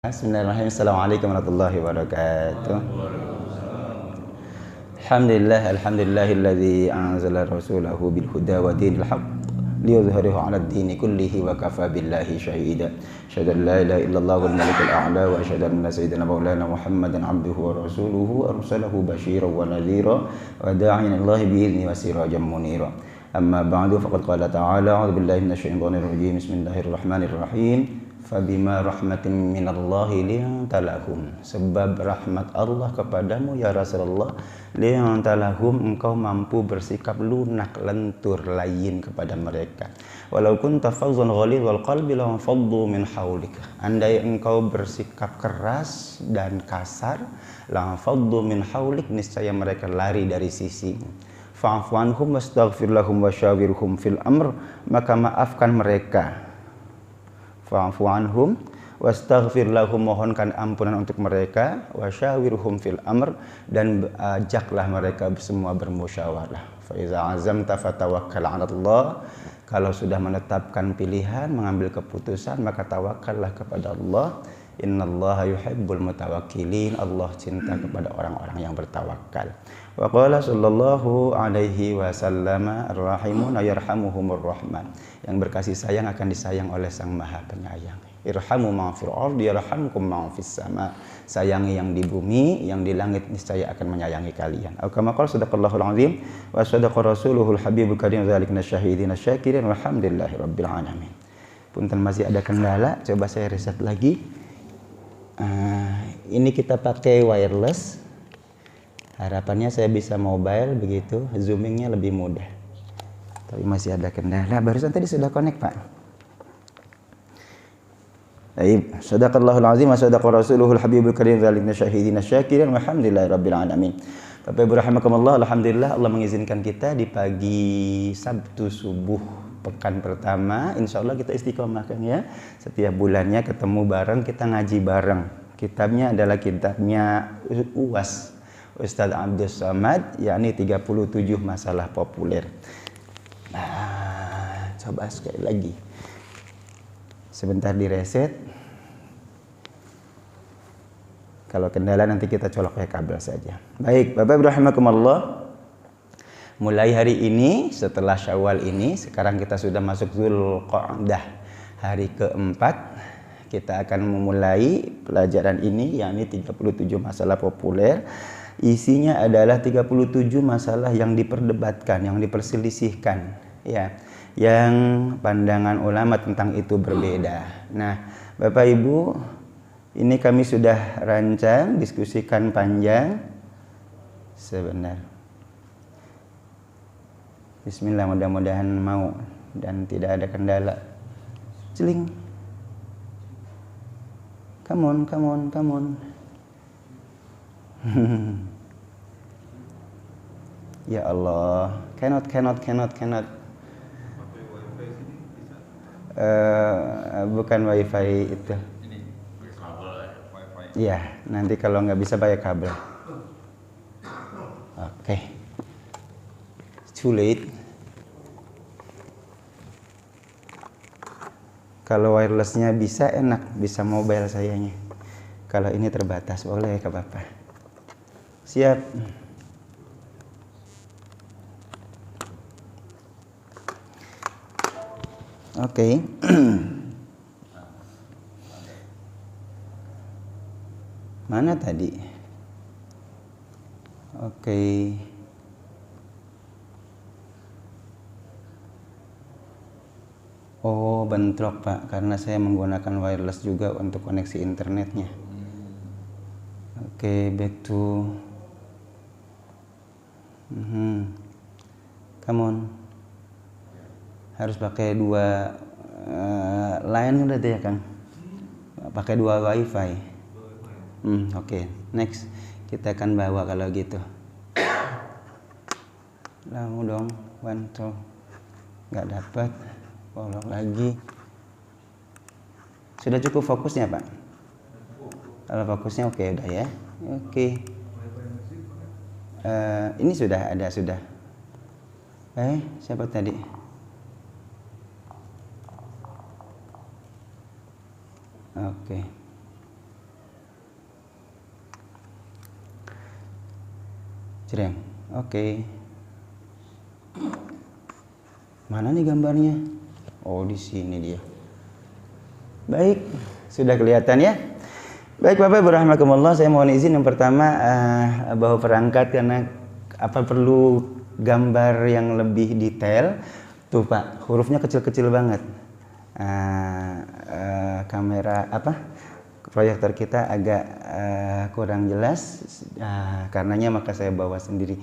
Bismillahirrahmanirrahim. Assalamualaikum warahmatullahi wabarakatuh. Alhamdulillahilladzi anzala rasulahu bil huda wa dinil haqq liyudhhirahu 'ala ad-dini kullihi wa kafa billahi shahida. Asyhadu an la ilaha illallah wal malikul a'la wa asyhadu anna sayyidina maulana Muhammadan 'abduhu wa rasuluhu arsalahu basyiran wa nadhira wa da'iyan ilallahi bi idzni wa sirajan munira. Amma ba'du faqad qala ta'ala a'udzu billahi minasyaitonir rajim. Bismillahirrahmanirrahim. Fabima rahmatin minallahi liyantalahum, sebab rahmat Allah kepadamu ya Rasulullah, liyantalahum, engkau mampu bersikap lunak, lentur, layin kepada mereka. Walau kunta fazzan ghalidhal qalbi lanfaddu min haulik, andai engkau bersikap keras dan kasar, lanfaddu min haulik, niscaya mereka lari dari sisimu. Fa'fu anhum wastaghfir lahum wasyawirhum fil amr, maka maafkan mereka. Fa'fu anhum wastaghfir lahum, mohonkan ampunan untuk mereka, wasyawirhum fil amr, dan ajaklah mereka semua bermusyawarah. Fa iza azamta fatawakkal 'ala Allah, kalau sudah menetapkan pilihan, mengambil keputusan, maka tawakkallah kepada Allah. Innallaha yuhibbul mutawakkilin, Allah cinta kepada orang-orang yang bertawakal. Wa qala sallallahu alaihi wasallam, ar-rahimuna yarhamuhumur rahman, yang berkasih sayang akan disayang oleh Sang Maha Penyayang. Irhamu man fil ardi yarhamkum man fis sama, sayangi yang di bumi, yang di langit niscaya akan menyayangi kalian. Kama qala sadaqallahul azim wa sadaqa rasuluhul habibul karim dzalikna syahidina syakirin walhamdulillahi rabbil alamin. Punten masih ada kendala, coba saya reset lagi. Ini kita pakai wireless, harapannya saya bisa mobile, begitu zoomingnya lebih mudah, tapi masih ada kendala. Barusan tadi sudah connect Pak. Baik, sadaqallahul azim wa sadaqa rasuluhul habibul karim dzalikna syahidina syakirin walhamdulillahi rabbil alamin. Bapak Ibu rahimakumullah, alhamdulillah Allah mengizinkan kita di pagi Sabtu subuh pekan pertama, insya Allah kita istiqomah kan ya. Setiap bulannya ketemu bareng, kita ngaji bareng. Kitabnya adalah kitabnya UAS, Ustadz Abdul Somad, yakni 37 masalah populer. Nah, coba sekali lagi. Sebentar di reset. Kalau kendala nanti kita colok pakai kabel saja. Baik, Bapak Ibu rahimakumullah. Mulai hari ini, setelah Syawal ini, sekarang kita sudah masuk Dzulqa'dah, hari keempat, kita akan memulai pelajaran ini, yakni 37 masalah populer. Isinya adalah 37 masalah yang diperdebatkan, yang diperselisihkan, ya, yang pandangan ulama tentang itu berbeda. Nah, Bapak Ibu, ini kami sudah rancang, diskusikan panjang. Sebentar. Bismillah, mudah-mudahan mau dan tidak ada kendala. Celing. Come on. Ya Allah, cannot. Bukan wifi itu. Iya, nanti kalau nggak bisa pakai kabel. Oke. Too late. Kalau wirelessnya bisa enak, bisa mobile sayanya. Kalau ini terbatas, boleh ke Bapak. Siap. Oke. Mana tadi? Oke. Oh, bentrok Pak, karena saya menggunakan wireless juga untuk koneksi internetnya. Oke, back to come on. Harus pakai dua line udah deh ya Kang. Pakai dua wifi. Oke, next kita akan bawa kalau gitu. Lalu dong, bantu. Nggak dapat. Bolong lagi. Sudah cukup fokusnya Pak? Kalau fokusnya oke udah ya. Oke. Ini sudah ada sudah. Siapa tadi? Oke. Cireng. Oke. Mana nih gambarnya? Oh, di sini dia. Baik, sudah kelihatan ya. Baik Bapak Ibu rahimakumullah, saya mohon izin yang pertama bawa perangkat karena perlu gambar yang lebih detail. Tuh Pak, hurufnya kecil-kecil banget. Kamera proyektor kita agak kurang jelas, karenanya maka saya bawa sendiri.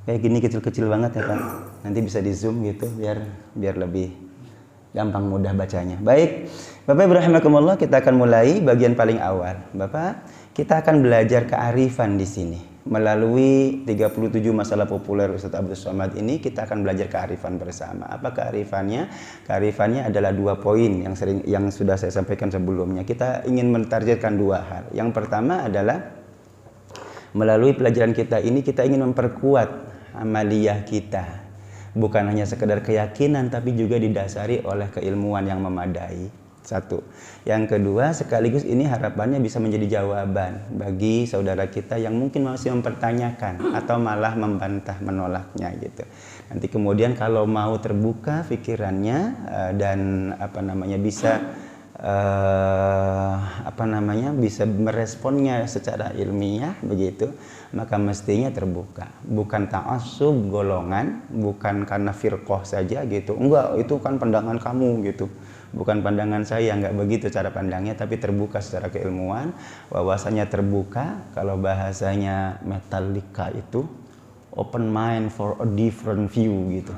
Kayak gini kecil-kecil banget ya Pak. Nanti bisa di zoom gitu biar lebih gampang mudah bacanya. Baik, Bapak Ibu rahimakumullah, kita akan mulai bagian paling awal. Bapak, kita akan belajar kearifan di sini. Melalui 37 masalah populer Ustaz Abdul Somad ini, kita akan belajar kearifan bersama. Apa kearifannya? Kearifannya adalah 2 poin yang sudah saya sampaikan sebelumnya. Kita ingin mentargetkan 2 hal. Yang pertama adalah melalui pelajaran kita ini kita ingin memperkuat amaliyah kita. Bukan hanya sekedar keyakinan, tapi juga didasari oleh keilmuan yang memadai. 1. Yang kedua, sekaligus ini harapannya bisa menjadi jawaban bagi saudara kita yang mungkin masih mempertanyakan atau malah membantah, menolaknya gitu. Nanti kemudian kalau mau terbuka pikirannya dan bisa meresponnya secara ilmiah begitu, maka mestinya terbuka. Bukan ta'assub golongan, bukan karena firqah saja gitu. Enggak, itu kan pandangan kamu gitu. Bukan pandangan saya, enggak begitu cara pandangnya, tapi terbuka secara keilmuan, wawasannya terbuka. Kalau bahasanya Metallica itu open mind for a different view gitu.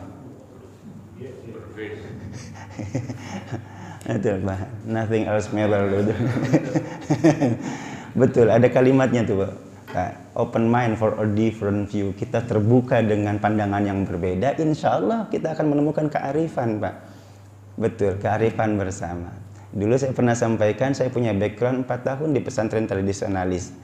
Itu Pak, nothing else matter. Betul, ada kalimatnya tuh Pak. Open mind for a different view. Kita terbuka dengan pandangan yang berbeda, insya Allah kita akan menemukan kearifan Pak. Betul, kearifan bersama. Dulu saya pernah sampaikan, saya punya background 4 tahun di pesantren tradisionalis.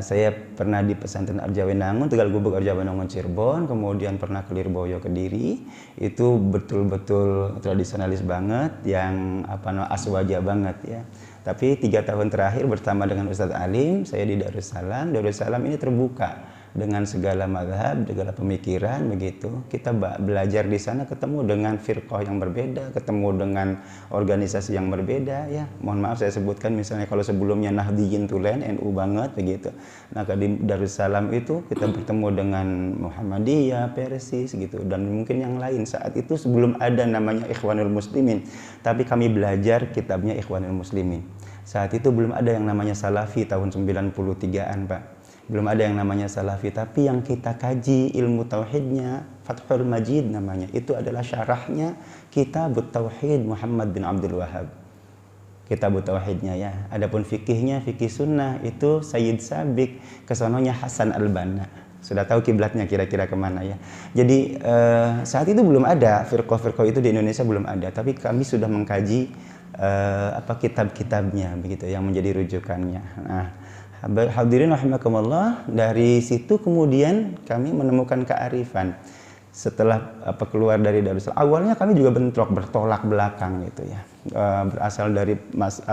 Saya pernah di pesantren Arjawinangun, Tegal Gubuk Arjawinangun Cirebon, kemudian pernah ke Lirboyo Kediri. Itu betul-betul tradisionalis banget, yang aswaja banget ya. Tapi 3 tahun terakhir bersama dengan Ustadz Alim, saya di Darussalam. Darussalam ini terbuka dengan segala mazhab, segala pemikiran begitu. Kita belajar di sana, ketemu dengan firqah yang berbeda, ketemu dengan organisasi yang berbeda ya. Mohon maaf saya sebutkan misalnya kalau sebelumnya Nahdliyin Tulen, NU banget begitu. Nah di Darussalam itu kita bertemu dengan Muhammadiyah, Persis gitu, dan mungkin yang lain. Saat itu sebelum ada namanya Ikhwanul Muslimin, tapi kami belajar kitabnya Ikhwanul Muslimin. Saat itu belum ada yang namanya Salafi tahun 93-an Pak. Belum ada yang namanya Salafi, tapi yang kita kaji ilmu tauhidnya Fathul Majid namanya. Itu adalah syarahnya Kitabut Tauhid Muhammad bin Abdul Wahhab. Kitabut Tauhidnya ya. Adapun fikihnya, fikih sunnah itu Sayyid Sabiq, kesononya Hasan Al-Banna. Sudah tahu kiblatnya kira-kira kemana ya. Jadi saat itu belum ada firqah-firqah itu di Indonesia, belum ada. Tapi kami sudah mengkaji kitab-kitabnya begitu yang menjadi rujukannya. Nah, hadirin rahimakumullah, dari situ kemudian kami menemukan kearifan. Setelah keluar dari Darussalam, awalnya kami juga bertolak belakang gitu ya. Berasal dari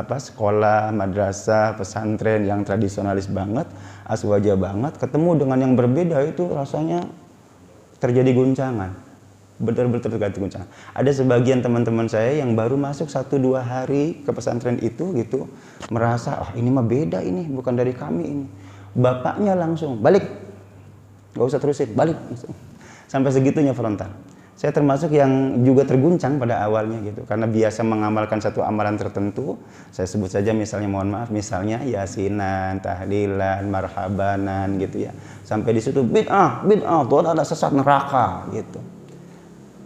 sekolah, madrasah, pesantren yang tradisionalis banget, aswaja banget, ketemu dengan yang berbeda itu rasanya terjadi guncangan. Betul-betul terjadi guncangan. Ada sebagian teman-teman saya yang baru masuk 1-2 hari ke pesantren itu gitu, merasa ini mah beda, ini bukan dari kami ini. Bapaknya langsung balik, gak usah terusin, balik. Sampai segitunya frontal. Saya termasuk yang juga terguncang pada awalnya gitu, karena biasa mengamalkan satu amalan tertentu. Saya sebut saja misalnya, mohon maaf, misalnya yasinan, tahlilan, marhabanan gitu ya. Sampai di situ bid'ah, tuh ada sesat neraka gitu.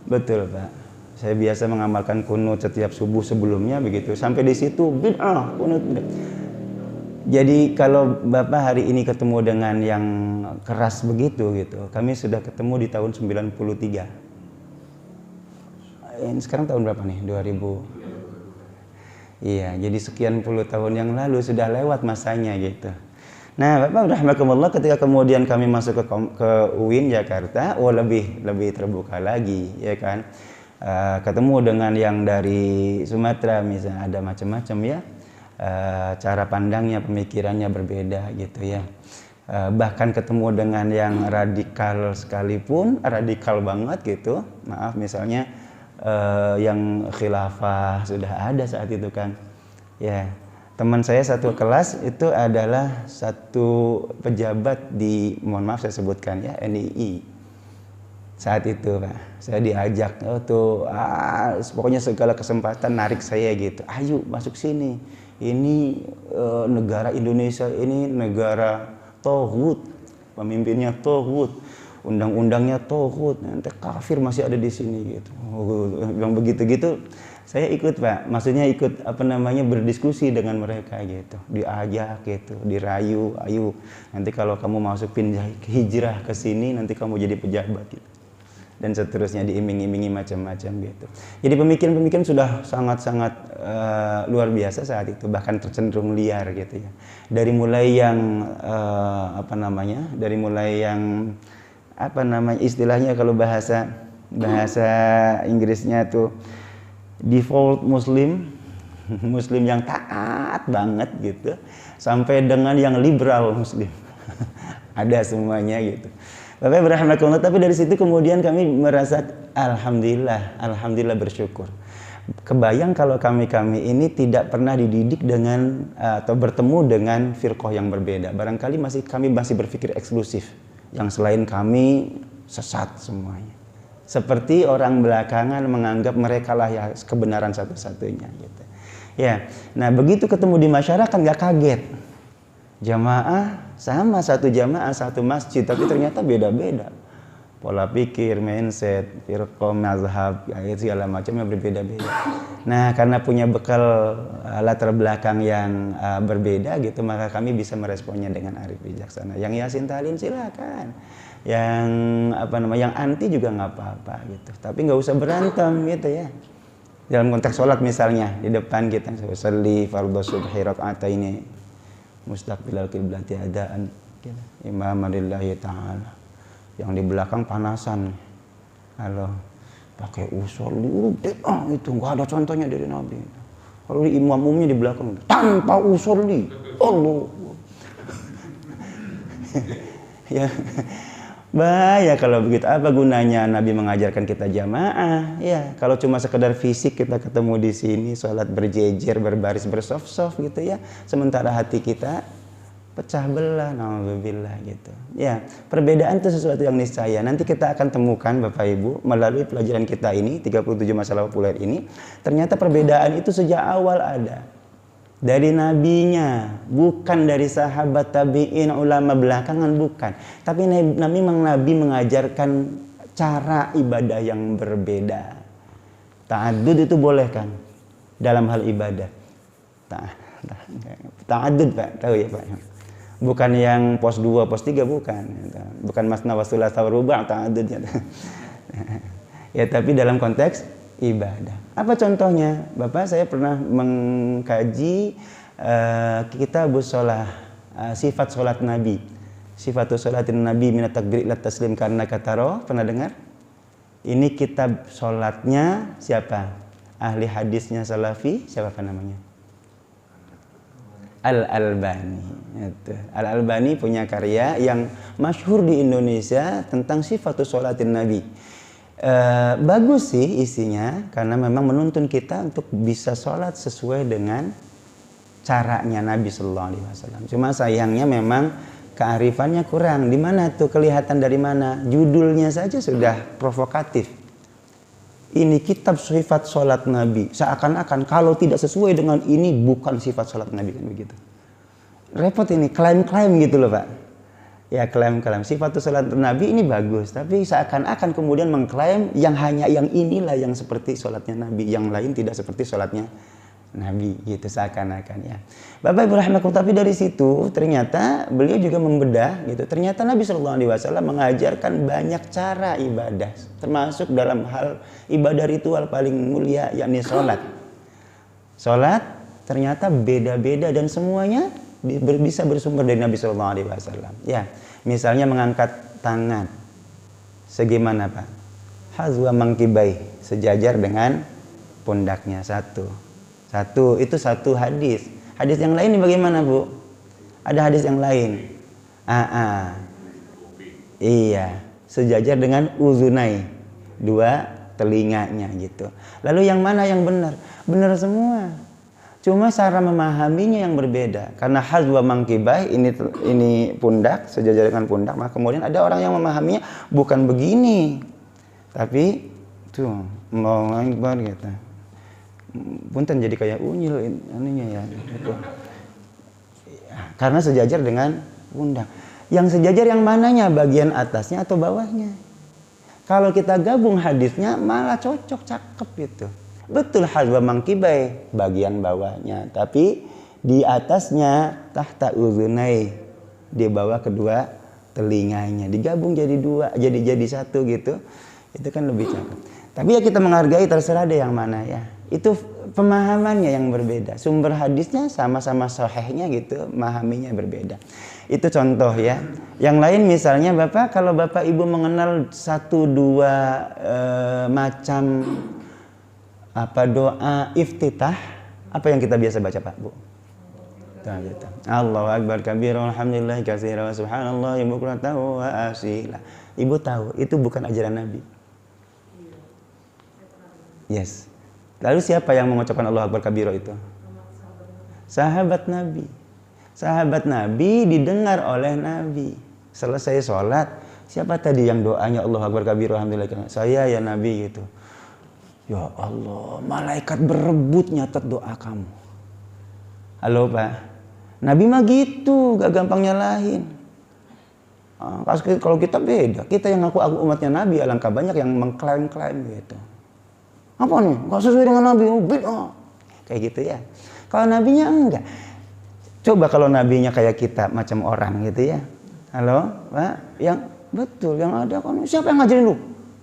Betul Pak. Saya biasa mengamalkan kunut setiap subuh sebelumnya begitu. Sampai di situ bid'ah, kunut. Jadi kalau Bapak hari ini ketemu dengan yang keras begitu gitu, kami sudah ketemu di tahun 93. Ini sekarang tahun berapa nih? 2000. Iya, jadi sekian puluh tahun yang lalu sudah lewat masanya gitu. Nah, Bapak rahimakumullah, ketika kemudian kami masuk ke UIN Jakarta, lebih terbuka lagi, ya kan? Ketemu dengan yang dari Sumatera misalnya, ada macam-macam ya. Cara pandangnya, pemikirannya berbeda gitu ya. bahkan ketemu dengan yang radikal sekalipun, radikal banget gitu, maaf misalnya yang khilafah sudah ada saat itu kan. Ya, teman saya satu kelas itu adalah satu pejabat di, mohon maaf saya sebutkan ya, NII. Saat itu Pak, saya diajak, pokoknya segala kesempatan narik saya gitu, ayo masuk sini. Ini negara Indonesia ini negara tauhid, pemimpinnya tauhid, undang-undangnya tauhid, nanti kafir masih ada di sini gitu. Yang begitu-gitu saya ikut Pak, maksudnya ikut berdiskusi dengan mereka gitu, diajak gitu, dirayu, ayo nanti kalau kamu masuk hijrah ke sini nanti kamu jadi pejabat gitu. Dan seterusnya diiming-imingi macam-macam gitu. Jadi pemikiran-pemikiran sudah sangat-sangat luar biasa saat itu, bahkan tercenderung liar gitu ya. Dari mulai yang istilahnya kalau bahasa Inggrisnya tuh default muslim yang taat banget gitu, sampai dengan yang liberal muslim. Ada semuanya gitu. Bapak berahmatullah, tapi dari situ kemudian kami merasa alhamdulillah bersyukur. Kebayang kalau kami ini tidak pernah dididik dengan atau bertemu dengan firqah yang berbeda. Barangkali kami masih berpikir eksklusif. Yang selain kami sesat semuanya. Seperti orang belakangan menganggap mereka lah ya kebenaran satu-satunya gitu. Ya. Nah, begitu ketemu di masyarakat nggak kaget. Jamaah sama, satu jamaah, satu masjid, tapi ternyata beda-beda. Pola pikir, mindset, firqah, mazhab, segala macamnya berbeda-beda. Nah, karena punya bekal latar belakang yang berbeda gitu, maka kami bisa meresponnya dengan arif bijaksana. Yang yasin tahlil silakan. Yang anti juga nggak apa-apa gitu. Tapi nggak usah berantem gitu ya. Dalam konteks sholat misalnya, di depan kita sholli fardhu subhi raka'ataini mustaqbilal qiblati adaan imaman lillahi ta'ala. Yang di belakang panasan, kalau pakai usolli itu nggak ada contohnya dari Nabi. Kalau imam umumnya di belakang tanpa usolli, Allah. Ya, bahaya kalau begitu. Apa gunanya Nabi mengajarkan kita jamaah? Ya, kalau cuma sekedar fisik kita ketemu di sini, sholat berjejer, berbaris, bersaf-saf gitu ya. Sementara hati kita pecah belah, na'udzubillah gitu. Ya, perbedaan itu sesuatu yang niscaya. Nanti kita akan temukan Bapak Ibu melalui pelajaran kita ini 37 masalah populer ini, ternyata perbedaan itu sejak awal ada. Dari nabinya, bukan dari sahabat tabi'in, ulama belakangan, bukan. Tapi Nabi mengajarkan cara ibadah yang berbeda. Ta'addud itu boleh kan dalam hal ibadah. Ta'addud Pak, tahu ya Pak? Bukan yang pos 2, pos 3, bukan. Bukan masna wa thulatsa wa ruba' ta'addudnya. Ya, tapi dalam konteks ibadah. Apa contohnya? Bapak, saya pernah mengkaji kitabus shalah, sifat salat Nabi. Sifatus salatin Nabi minat takbir ila taslim karena kataro. Pernah dengar? Ini kitab salatnya siapa? Ahli hadisnya Salafi, siapa namanya? Al-Albani. Al-Albani punya karya yang masyhur di Indonesia tentang sifatus sholatin Nabi. Bagus sih isinya, karena memang menuntun kita untuk bisa sholat sesuai dengan caranya Nabi Sallallahu Alaihi Wasallam. Cuma sayangnya memang kearifannya kurang. Di mana tuh, kelihatan dari mana? Judulnya saja sudah provokatif. Ini kitab sifat sholat Nabi. Seakan-akan kalau tidak sesuai dengan ini bukan sifat sholat Nabi, kan begitu. Repot ini, klaim-klaim gitu loh Pak. Ya, klaim-klaim. Sifat sholat Nabi ini bagus, tapi seakan-akan kemudian mengklaim yang hanya yang inilah yang seperti sholatnya Nabi, yang lain tidak seperti sholatnya Nabi, gitu seakan-akan ya. Bapak Ibu rahimakumullah, tapi dari situ ternyata beliau juga membedah gitu. Ternyata Nabi Shallallahu Alaihi Wasallam mengajarkan banyak cara ibadah, termasuk dalam hal ibadah ritual paling mulia yakni sholat. Sholat ternyata beda-beda dan semuanya bisa bersumber dari Nabi Shallallahu Alaihi Wasallam. Ya, misalnya mengangkat tangan, segimana Pak? Hazwa mangkibai, sejajar dengan pundaknya itu satu hadis. Hadis yang lain bagaimana Bu? Ada hadis yang lain. Iya, sejajar dengan uzunai, dua telinganya gitu. Lalu yang mana yang benar? Benar semua. Cuma cara memahaminya yang berbeda. Karena hazwa mangkibai ini pundak, sejajar dengan pundak, maka kemudian ada orang yang memahaminya bukan begini. Tapi tuh mau ngangbar gitu. Punten jadi kayak unyil ininya ya gitu. Karena sejajar dengan pundak. Yang sejajar yang mananya? Bagian atasnya atau bawahnya? Kalau kita gabung hadisnya malah cocok, cakep gitu. Betul hazwa mangkibai bagian bawahnya, tapi di atasnya tahta uzunai, di bawah kedua telinganya. Digabung jadi dua, jadi satu gitu. Itu kan lebih cakep. Tapi ya kita menghargai, terserah deh yang mana ya. Itu pemahamannya yang berbeda. Sumber hadisnya sama-sama sahihnya gitu, memahaminya berbeda. Itu contoh ya. Yang lain misalnya Bapak, kalau Bapak Ibu mengenal 1-2 macam doa iftitah, apa yang kita biasa baca Pak Bu? Allahu akbar kabira walhamdulillah katsira wa subhanallah bukratan wa asila. Ibu tahu itu bukan ajaran Nabi. Yes. Lalu siapa yang mengucapkan Allahu akbar kabira itu? Sahabat Nabi. Sahabat Nabi didengar oleh Nabi. Selesai sholat, siapa tadi yang doanya Allahu akbar kabira alhamdulillah? Saya ya Nabi gitu. Ya Allah, malaikat berebut nyatet doa kamu. Halo Pak, Nabi mah gitu, gak gampang nyalahin. Kalau kita beda, kita yang ngaku umatnya Nabi, alangkah banyak yang mengklaim-klaim gitu. Apa nih? Gak sesuai dengan Nabi, beda. Kayak gitu ya. Kalau Nabinya enggak. Coba kalau Nabinya kayak kita, macam orang gitu ya. Halo Pak, yang betul, yang ada kan siapa yang ngajarin lu?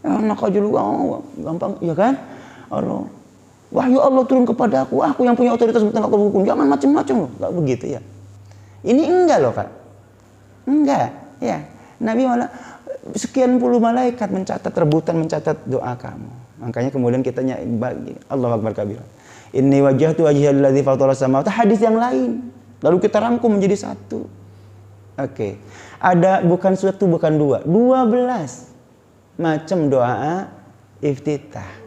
Enak aja lu, gampang, ya kan? Allah, wahyu Allah turun kepada aku yang punya otoritas tentang hukum, jangan macam-macam loh, nggak begitu ya. Ini enggak loh Pak, enggak, ya. Nabi malah sekian puluh malaikat mencatat, rebutan mencatat doa kamu. Makanya kemudian kita Allahu akbar kabira. Inni wajjahtu wajhiyal ladzi fatara samawati, hadis yang lain. Lalu kita rangkum menjadi satu. Oke. Ada bukan satu, bukan dua, 12 macam doa iftitah.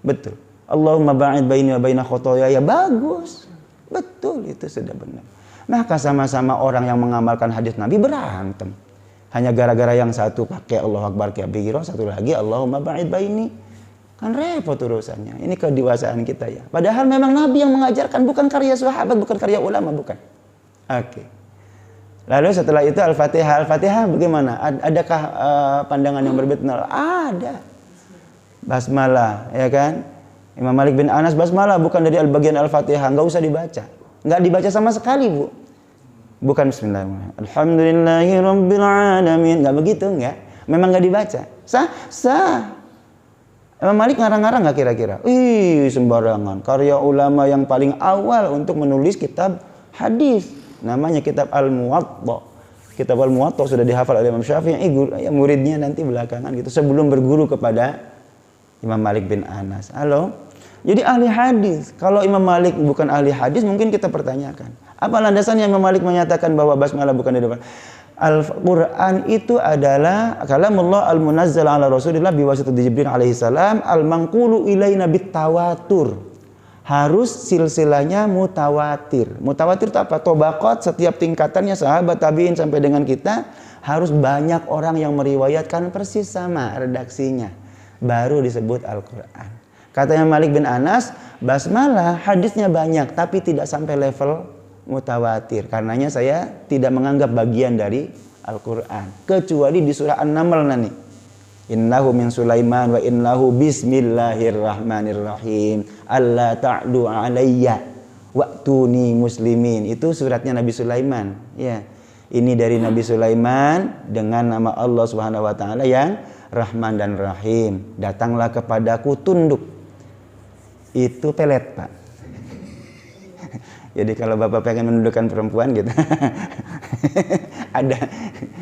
Betul. Allahumma ba'id baini wa baina khotoyaya, bagus. Betul, itu sudah benar. Maka sama-sama orang yang mengamalkan hadis Nabi berantem. Hanya gara-gara yang satu pakai Allahu akbar kabira, satu lagi Allahumma ba'id baini. Kan repot urusannya. Ini kedewasaan kita ya. Padahal memang Nabi yang mengajarkan, bukan karya sahabat, bukan karya ulama, bukan. Oke. Lalu setelah itu Al-Fatihah. Al-Fatihah bagaimana? Adakah pandangan yang berbeda? Ada. Basmalah, ya kan? Imam Malik bin Anas basmalah bukan dari bagian Al-Fatihah, enggak usah dibaca. Enggak dibaca sama sekali, Bu. Bukan bismillahirrahmanirrahim. Alhamdulillahirabbil alamin. Enggak begitu, enggak. Memang enggak dibaca. Sah. Imam Malik ngarang-ngarang enggak kira-kira? Sembarangan. Karya ulama yang paling awal untuk menulis kitab hadis. Namanya kitab Al-Muwatta. Kitab Al-Muwatta sudah dihafal oleh Imam Syafi'i, muridnya nanti belakangan gitu, sebelum berguru kepada Imam Malik bin Anas. Halo? Jadi ahli hadis. Kalau Imam Malik bukan ahli hadis, mungkin kita pertanyakan. Apa landasannya Imam Malik menyatakan bahwa basmalah bukan dari Al-Quran itu adalah kalamullah al-munazzal ala Rasulillah biwasitati Jibril alaihi salam al-manqulu ilaina bitawatur. Harus silsilahnya mutawatir. Mutawatir itu apa? Tobaqat, setiap tingkatannya sahabat tabi'in sampai dengan kita harus banyak orang yang meriwayatkan persis sama redaksinya. Baru disebut Al-Quran. Katanya Malik bin Anas, basmalah hadisnya banyak tapi tidak sampai level mutawatir. Karenanya saya tidak menganggap bagian dari Al-Quran. Kecuali di surah An-Naml nanti. Innahu min Sulaiman wa innahu bismillahirrahmanirrahim. Alla ta'du alayya wa'tuni muslimin. Itu suratnya Nabi Sulaiman. Ya. Ini dari Nabi Sulaiman dengan nama Allah Subhanahu wa taala yang Rahman dan Rahim. Datanglah kepadaku tunduk. Itu pelet, Pak. Jadi kalau Bapak pengen menundukkan perempuan gitu. Ada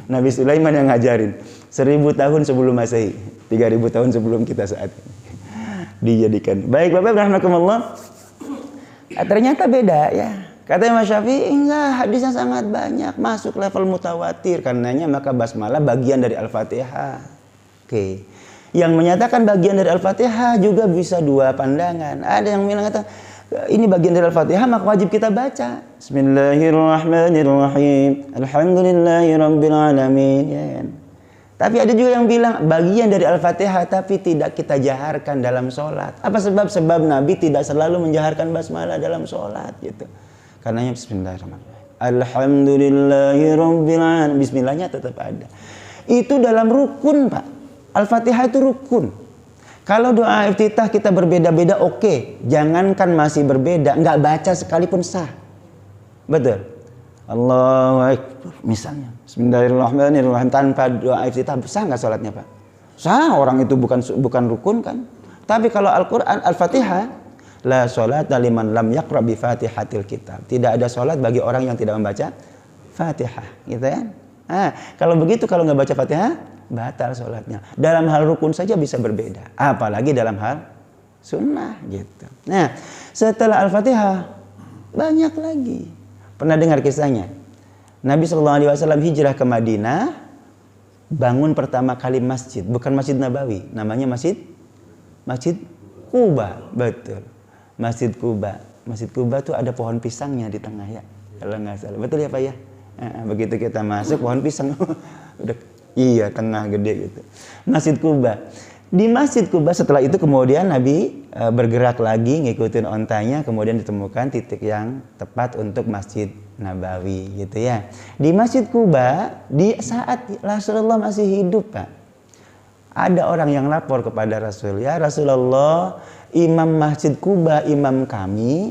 Nabi Sulaiman yang ngajarin 1000 tahun sebelum Masehi, 3000 tahun sebelum kita saat ini. Dijadikan. Baik Bapak rahimakumullah. Ternyata beda ya. Kata Imam Syafi'i, enggak, hadisnya sangat banyak, masuk level mutawatir. Karenanya maka basmalah bagian dari Al-Fatihah. Oke. Yang menyatakan bagian dari Al-Fatihah juga bisa dua pandangan. Ada yang bilang kata ini bagian dari Al-Fatihah maka wajib kita baca. Bismillahirrahmanirrahim. Alhamdulillahirabbil alamin. Ya kan? Tapi ada juga yang bilang bagian dari Al-Fatihah tapi tidak kita jaharkan dalam sholat. Apa sebab? Sebab Nabi tidak selalu menjaharkan basmalah dalam sholat gitu. Karenanya Bismillahirrahmanirrahim. Alhamdulillahirabbil alamin. Bismillahnya tetap ada. Itu dalam rukun, Pak. Al-Fatihah itu rukun. Kalau doa iftitah kita berbeda-beda, oke. Jangankan masih berbeda, nggak baca sekalipun sah. Betul. Allahu Akbar misalnya. Bismillahirrahmanirrahim tanpa doa iftitah sah nggak sholatnya, Pak? Sah, orang itu bukan rukun kan. Tapi kalau Al-Quran, Al-Fatihah, la sholata liman lam yaqra bi fatihatil kitab. Tidak ada sholat bagi orang yang tidak membaca Fatihah, gitu ya. Kalau begitu, kalau nggak baca Fatihah, batal sholatnya. Dalam hal rukun saja bisa berbeda, apalagi dalam hal sunnah gitu. Nah, setelah Al-Fatihah banyak lagi. Pernah dengar kisahnya? Nabi SAW hijrah ke Madinah, bangun pertama kali masjid, bukan Masjid Nabawi, namanya Masjid Quba. Betul, Masjid Quba. Masjid Quba tuh ada pohon pisangnya di tengah ya, kalau nggak salah. Betul ya Pak ya? Begitu kita masuk pohon pisang udah. Iya, tengah gede gitu. Masjid Quba. Di Masjid Quba setelah itu kemudian Nabi bergerak lagi ngikutin ontanya, kemudian ditemukan titik yang tepat untuk Masjid Nabawi gitu ya. Di Masjid Quba di saat Rasulullah masih hidup, Pak. Ada orang yang lapor kepada Rasul, ya Rasulullah, imam Masjid Quba, imam kami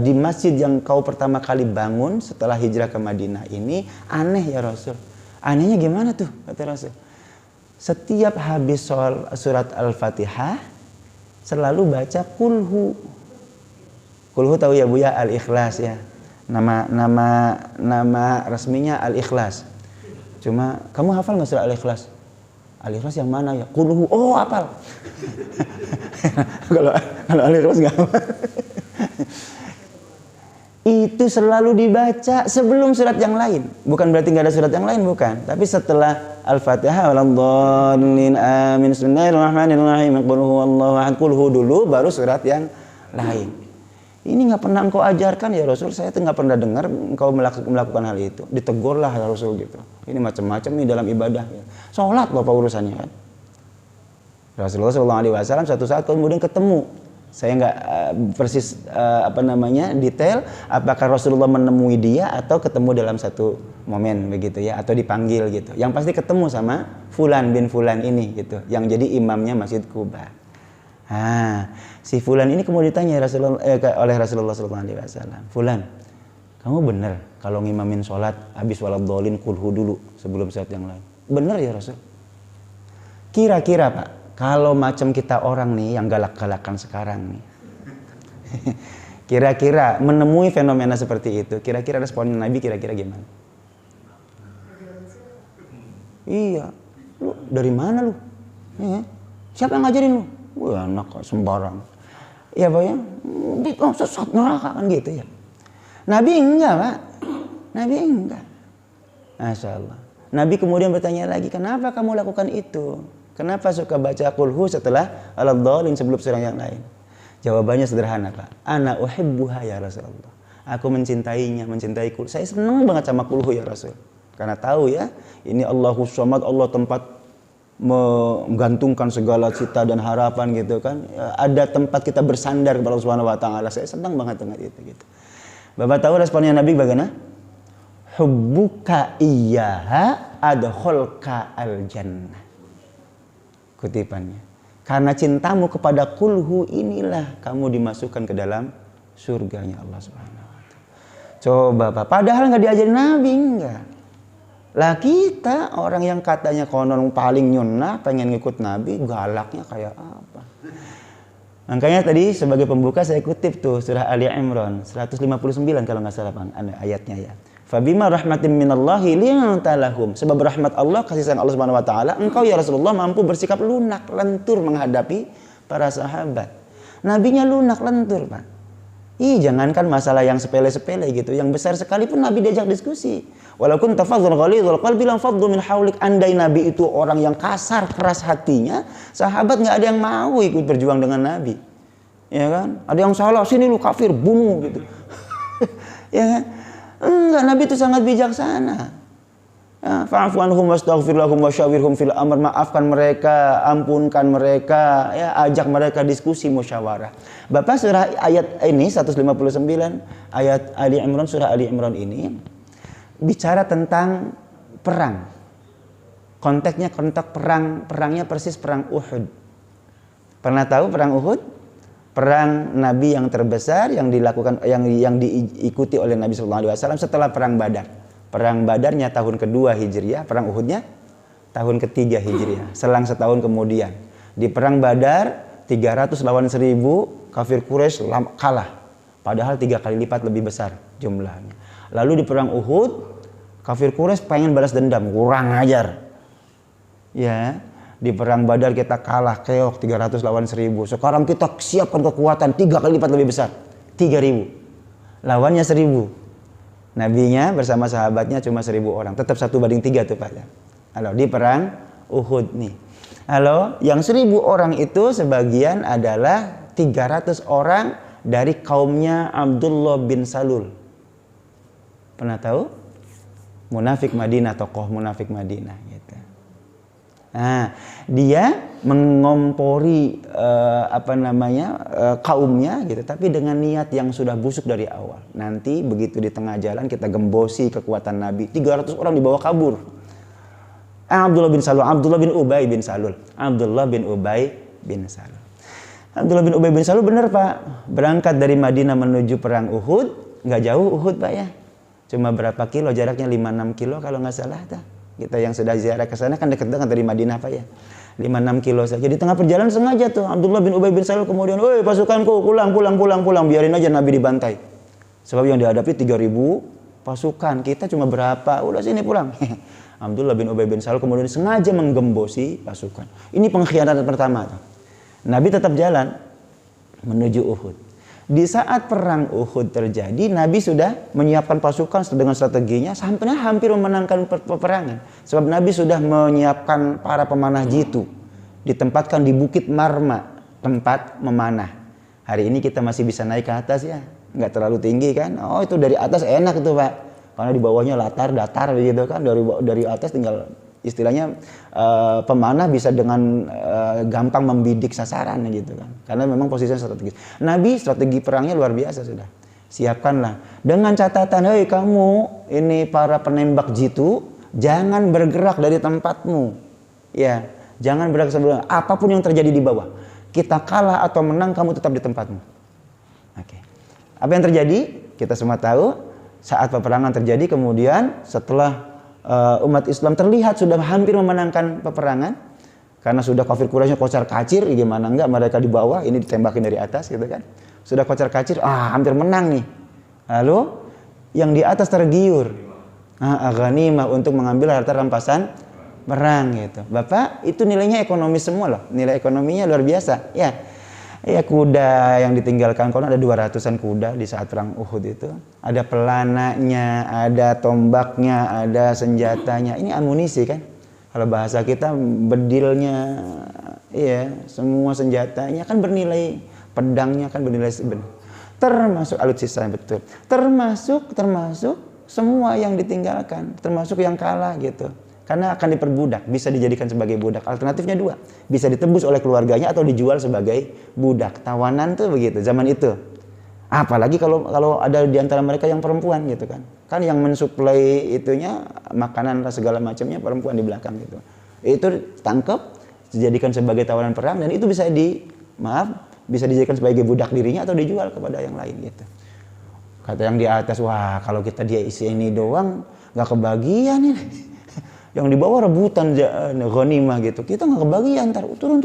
di masjid yang kau pertama kali bangun setelah hijrah ke Madinah ini aneh ya Rasul. Anehnya gimana tuh kata Rasul? Setiap habis surat Al-Fatihah selalu baca kulhu. Kulhu tahu ya Bu ya, Al-Ikhlas ya. Nama resminya Al-Ikhlas. Cuma kamu hafal nggak surat Al-Ikhlas? Al-Ikhlas yang mana ya? Kulhu. Oh, hafal. Kalau Al-Ikhlas nggak hafal. Itu selalu dibaca sebelum surat yang lain. Bukan berarti nggak ada surat yang lain, bukan. Tapi setelah Al-Fatihah, waladhdallin, amin, bismillahirrahmanirrahim, qul huwallahu ahad, qulhu dulu, baru surat yang lain. Ini nggak pernah engkau ajarkan ya Rasul. Saya tuh nggak pernah dengar engkau melakukan hal itu. Ditegurlah ya Rasul gitu. Ini macam-macam nih dalam ibadah. Sholat Bapak urusannya kan. Rasulullah SAW suatu saat kemudian ketemu. Saya nggak persis detail apakah Rasulullah menemui dia atau ketemu dalam satu momen begitu ya, atau dipanggil gitu. Yang pasti ketemu sama Fulan bin Fulan ini gitu, yang jadi imamnya Masjid Quba. Si Fulan ini kemudian ditanya oleh Rasulullah SAW, Fulan, kamu benar kalau ngimamin sholat habis waladhdallin kulhu dulu sebelum sholat yang lain? Benar ya Rasul? Kira-kira Pak, kalau macam kita orang nih yang galak-galakan sekarang nih, kira-kira menemui fenomena seperti itu, kira-kira respon Nabi kira-kira gimana? Iya, lu dari mana lu? Siapa yang ngajarin lu? Wah, anak sembarang. Iya Pak ya, sesat neraka kan gitu ya. Nabi enggak Pak, Nabi enggak. Masya Allah. Nabi kemudian bertanya lagi, kenapa kamu lakukan itu? Kenapa suka baca kulhu setelah waladhdallin sebelum surah yang lain? Jawabannya sederhana Pak. Ana uhibbuha ya Rasulullah. Aku mencintainya, mencintai kulhu. Saya senang banget sama kulhu ya Rasul. Karena tahu ya, ini Allahus Samad, Allah tempat menggantungkan segala cita dan harapan gitu kan. Ada tempat kita bersandar kepada Allah Subhanahu wa taala. Saya senang banget dengan itu gitu. Bapak tahu responnya Nabi bagaimana? Hubbuka iyyaha adkhalka al-jannah. Kutipannya, karena cintamu kepada kulhu inilah kamu dimasukkan ke dalam surganya Allah Subhanahu wa taala. Coba Pak, padahal nggak diajarin Nabi, enggak. Lah kita orang yang katanya konon paling nyunnah, pengen ngikut Nabi, galaknya kayak apa? Makanya tadi sebagai pembuka saya kutip tuh surah Ali Imran 159 kalau nggak salah Bang, ayatnya ya. Fabima rahmatin minallahi linta lahum. Sebab rahmat Allah, kasih sayang Allah Subhanahu wa taala, engkau ya Rasulullah mampu bersikap lunak, lentur menghadapi para sahabat. Nabinya lunak, lentur, Pak. Jangankan masalah yang sepele-sepele gitu, yang besar sekalipun Nabi diajak diskusi. Walaupun tafadzul ghalidhul qalbi lam faddu min haulik, andai Nabi itu orang yang kasar, keras hatinya, sahabat nggak ada yang mau ikut berjuang dengan Nabi. Ya kan? Ada yang salah, sini lu kafir, bunuh gitu. Ya kan? Enggak, Nabi itu sangat bijaksana. Fa'fu anhum wastaghfir lahum wasyawirhum fil amr, maafkan mereka, ampunkan mereka, ya, ajak mereka diskusi musyawarah. Bapak surah ayat ini 159 ayat Ali Imran, surah Ali Imran ini bicara tentang perang. Konteksnya kontak perangnya persis perang Uhud. Pernah tahu perang Uhud? Perang Nabi yang terbesar yang dilakukan yang diikuti oleh Nabi sallallahu alaihi wasallam setelah perang Badar. Perang Badarnya tahun kedua Hijriah, perang Uhudnya tahun ketiga Hijriah, selang setahun kemudian. Di perang Badar 300 lawan 1000, kafir Quraisy kalah. Padahal 3 kali lipat lebih besar jumlahnya. Lalu di perang Uhud, kafir Quraisy pengen balas dendam, kurang ajar. Ya, di perang Badar kita kalah keok 300 lawan 1000. Sekarang kita siapkan kekuatan 3 kali lipat lebih besar, 3000. Lawannya 1000. Nabinya bersama sahabatnya cuma 1000 orang. Tetap 1:3 tuh Pak. Halo, di perang Uhud nih. Halo, yang 1000 orang itu sebagian adalah 300 orang dari kaumnya Abdullah bin Salul. Pernah tahu? Munafik Madinah, tokoh munafik Madinah gitu. Nah, dia mengompori kaumnya gitu, tapi dengan niat yang sudah busuk dari awal. Nanti begitu di tengah jalan kita gembosi kekuatan Nabi, 300 orang dibawa kabur. Abdullah bin Salul, Abdullah bin Ubay bin Salul, Abdullah bin Ubay bin Salul. Abdullah bin Ubay bin Salul benar Pak, berangkat dari Madinah menuju perang Uhud, nggak jauh Uhud Pak ya, cuma berapa kilo jaraknya, 5-6 kilo kalau nggak salah dah. Kita yang sudah ziarah ke sana kan dekat-dekat dari Madinah Pak ya. 5-6 kilo saja. Di tengah perjalanan sengaja tuh Abdullah bin Ubay bin Salul kemudian, "Woi pasukanku, pulang, biarin aja Nabi dibantai." Sebab yang dihadapi 3000 pasukan, kita cuma berapa? Udah sini pulang. Abdullah bin Ubay bin Salul kemudian sengaja menggembosi pasukan. Ini pengkhianatan pertama tuh. Nabi tetap jalan menuju Uhud. Di saat perang Uhud terjadi, Nabi sudah menyiapkan pasukan dengan strateginya sampai hampir memenangkan peperangan. Sebab Nabi sudah menyiapkan para pemanah jitu, ditempatkan di Bukit Marma, tempat memanah. Hari ini kita masih bisa naik ke atas ya, nggak terlalu tinggi kan? Oh itu dari atas enak itu Pak, karena di bawahnya datar begitu kan, dari atas tinggal istilahnya pemanah bisa dengan gampang membidik sasaran gitu kan, karena memang posisinya strategis. Nabi strategi perangnya luar biasa sudah. Siapkanlah dengan catatan, hei kamu ini para penembak jitu, jangan bergerak dari tempatmu, ya, jangan bergerak sebelum apapun yang terjadi di bawah. Kita kalah atau menang, kamu tetap di tempatmu. Oke. Apa yang terjadi? Kita semua tahu. Saat peperangan terjadi, kemudian setelah umat Islam terlihat sudah hampir memenangkan peperangan karena sudah kafir Quraisy kocar kacir, gimana enggak mereka di bawah, ini ditembakin dari atas gitu kan, sudah kocar kacir, hampir menang nih. Lalu yang di atas tergiur ghanimah untuk mengambil harta rampasan perang gitu. Bapak, itu nilainya ekonomis semua loh, nilai ekonominya luar biasa ya. Ya kuda yang ditinggalkan konon ada 200-an kuda di saat perang Uhud itu. Ada pelananya, ada tombaknya, ada senjatanya. Ini amunisi kan? Kalau bahasa kita bedilnya, iya, semua senjatanya kan bernilai, pedangnya kan bernilai sebenarnya. Termasuk alutsista betul. Termasuk semua yang ditinggalkan, termasuk yang kalah gitu. Karena akan diperbudak, bisa dijadikan sebagai budak. Alternatifnya 2, bisa ditebus oleh keluarganya atau dijual sebagai budak. Tawanan tuh begitu zaman itu. Apalagi kalau ada di antara mereka yang perempuan gitu kan. Kan yang mensuplai itunya makanan segala macamnya perempuan di belakang gitu. Itu tangkap, dijadikan sebagai tawanan perang dan itu bisa bisa dijadikan sebagai budak dirinya atau dijual kepada yang lain gitu. Kata yang di atas, wah kalau kita dia isi ini doang nggak kebagian ini. Yang di bawah rebutan ghanimah gitu. Kita nggak kebagian, ntar turun.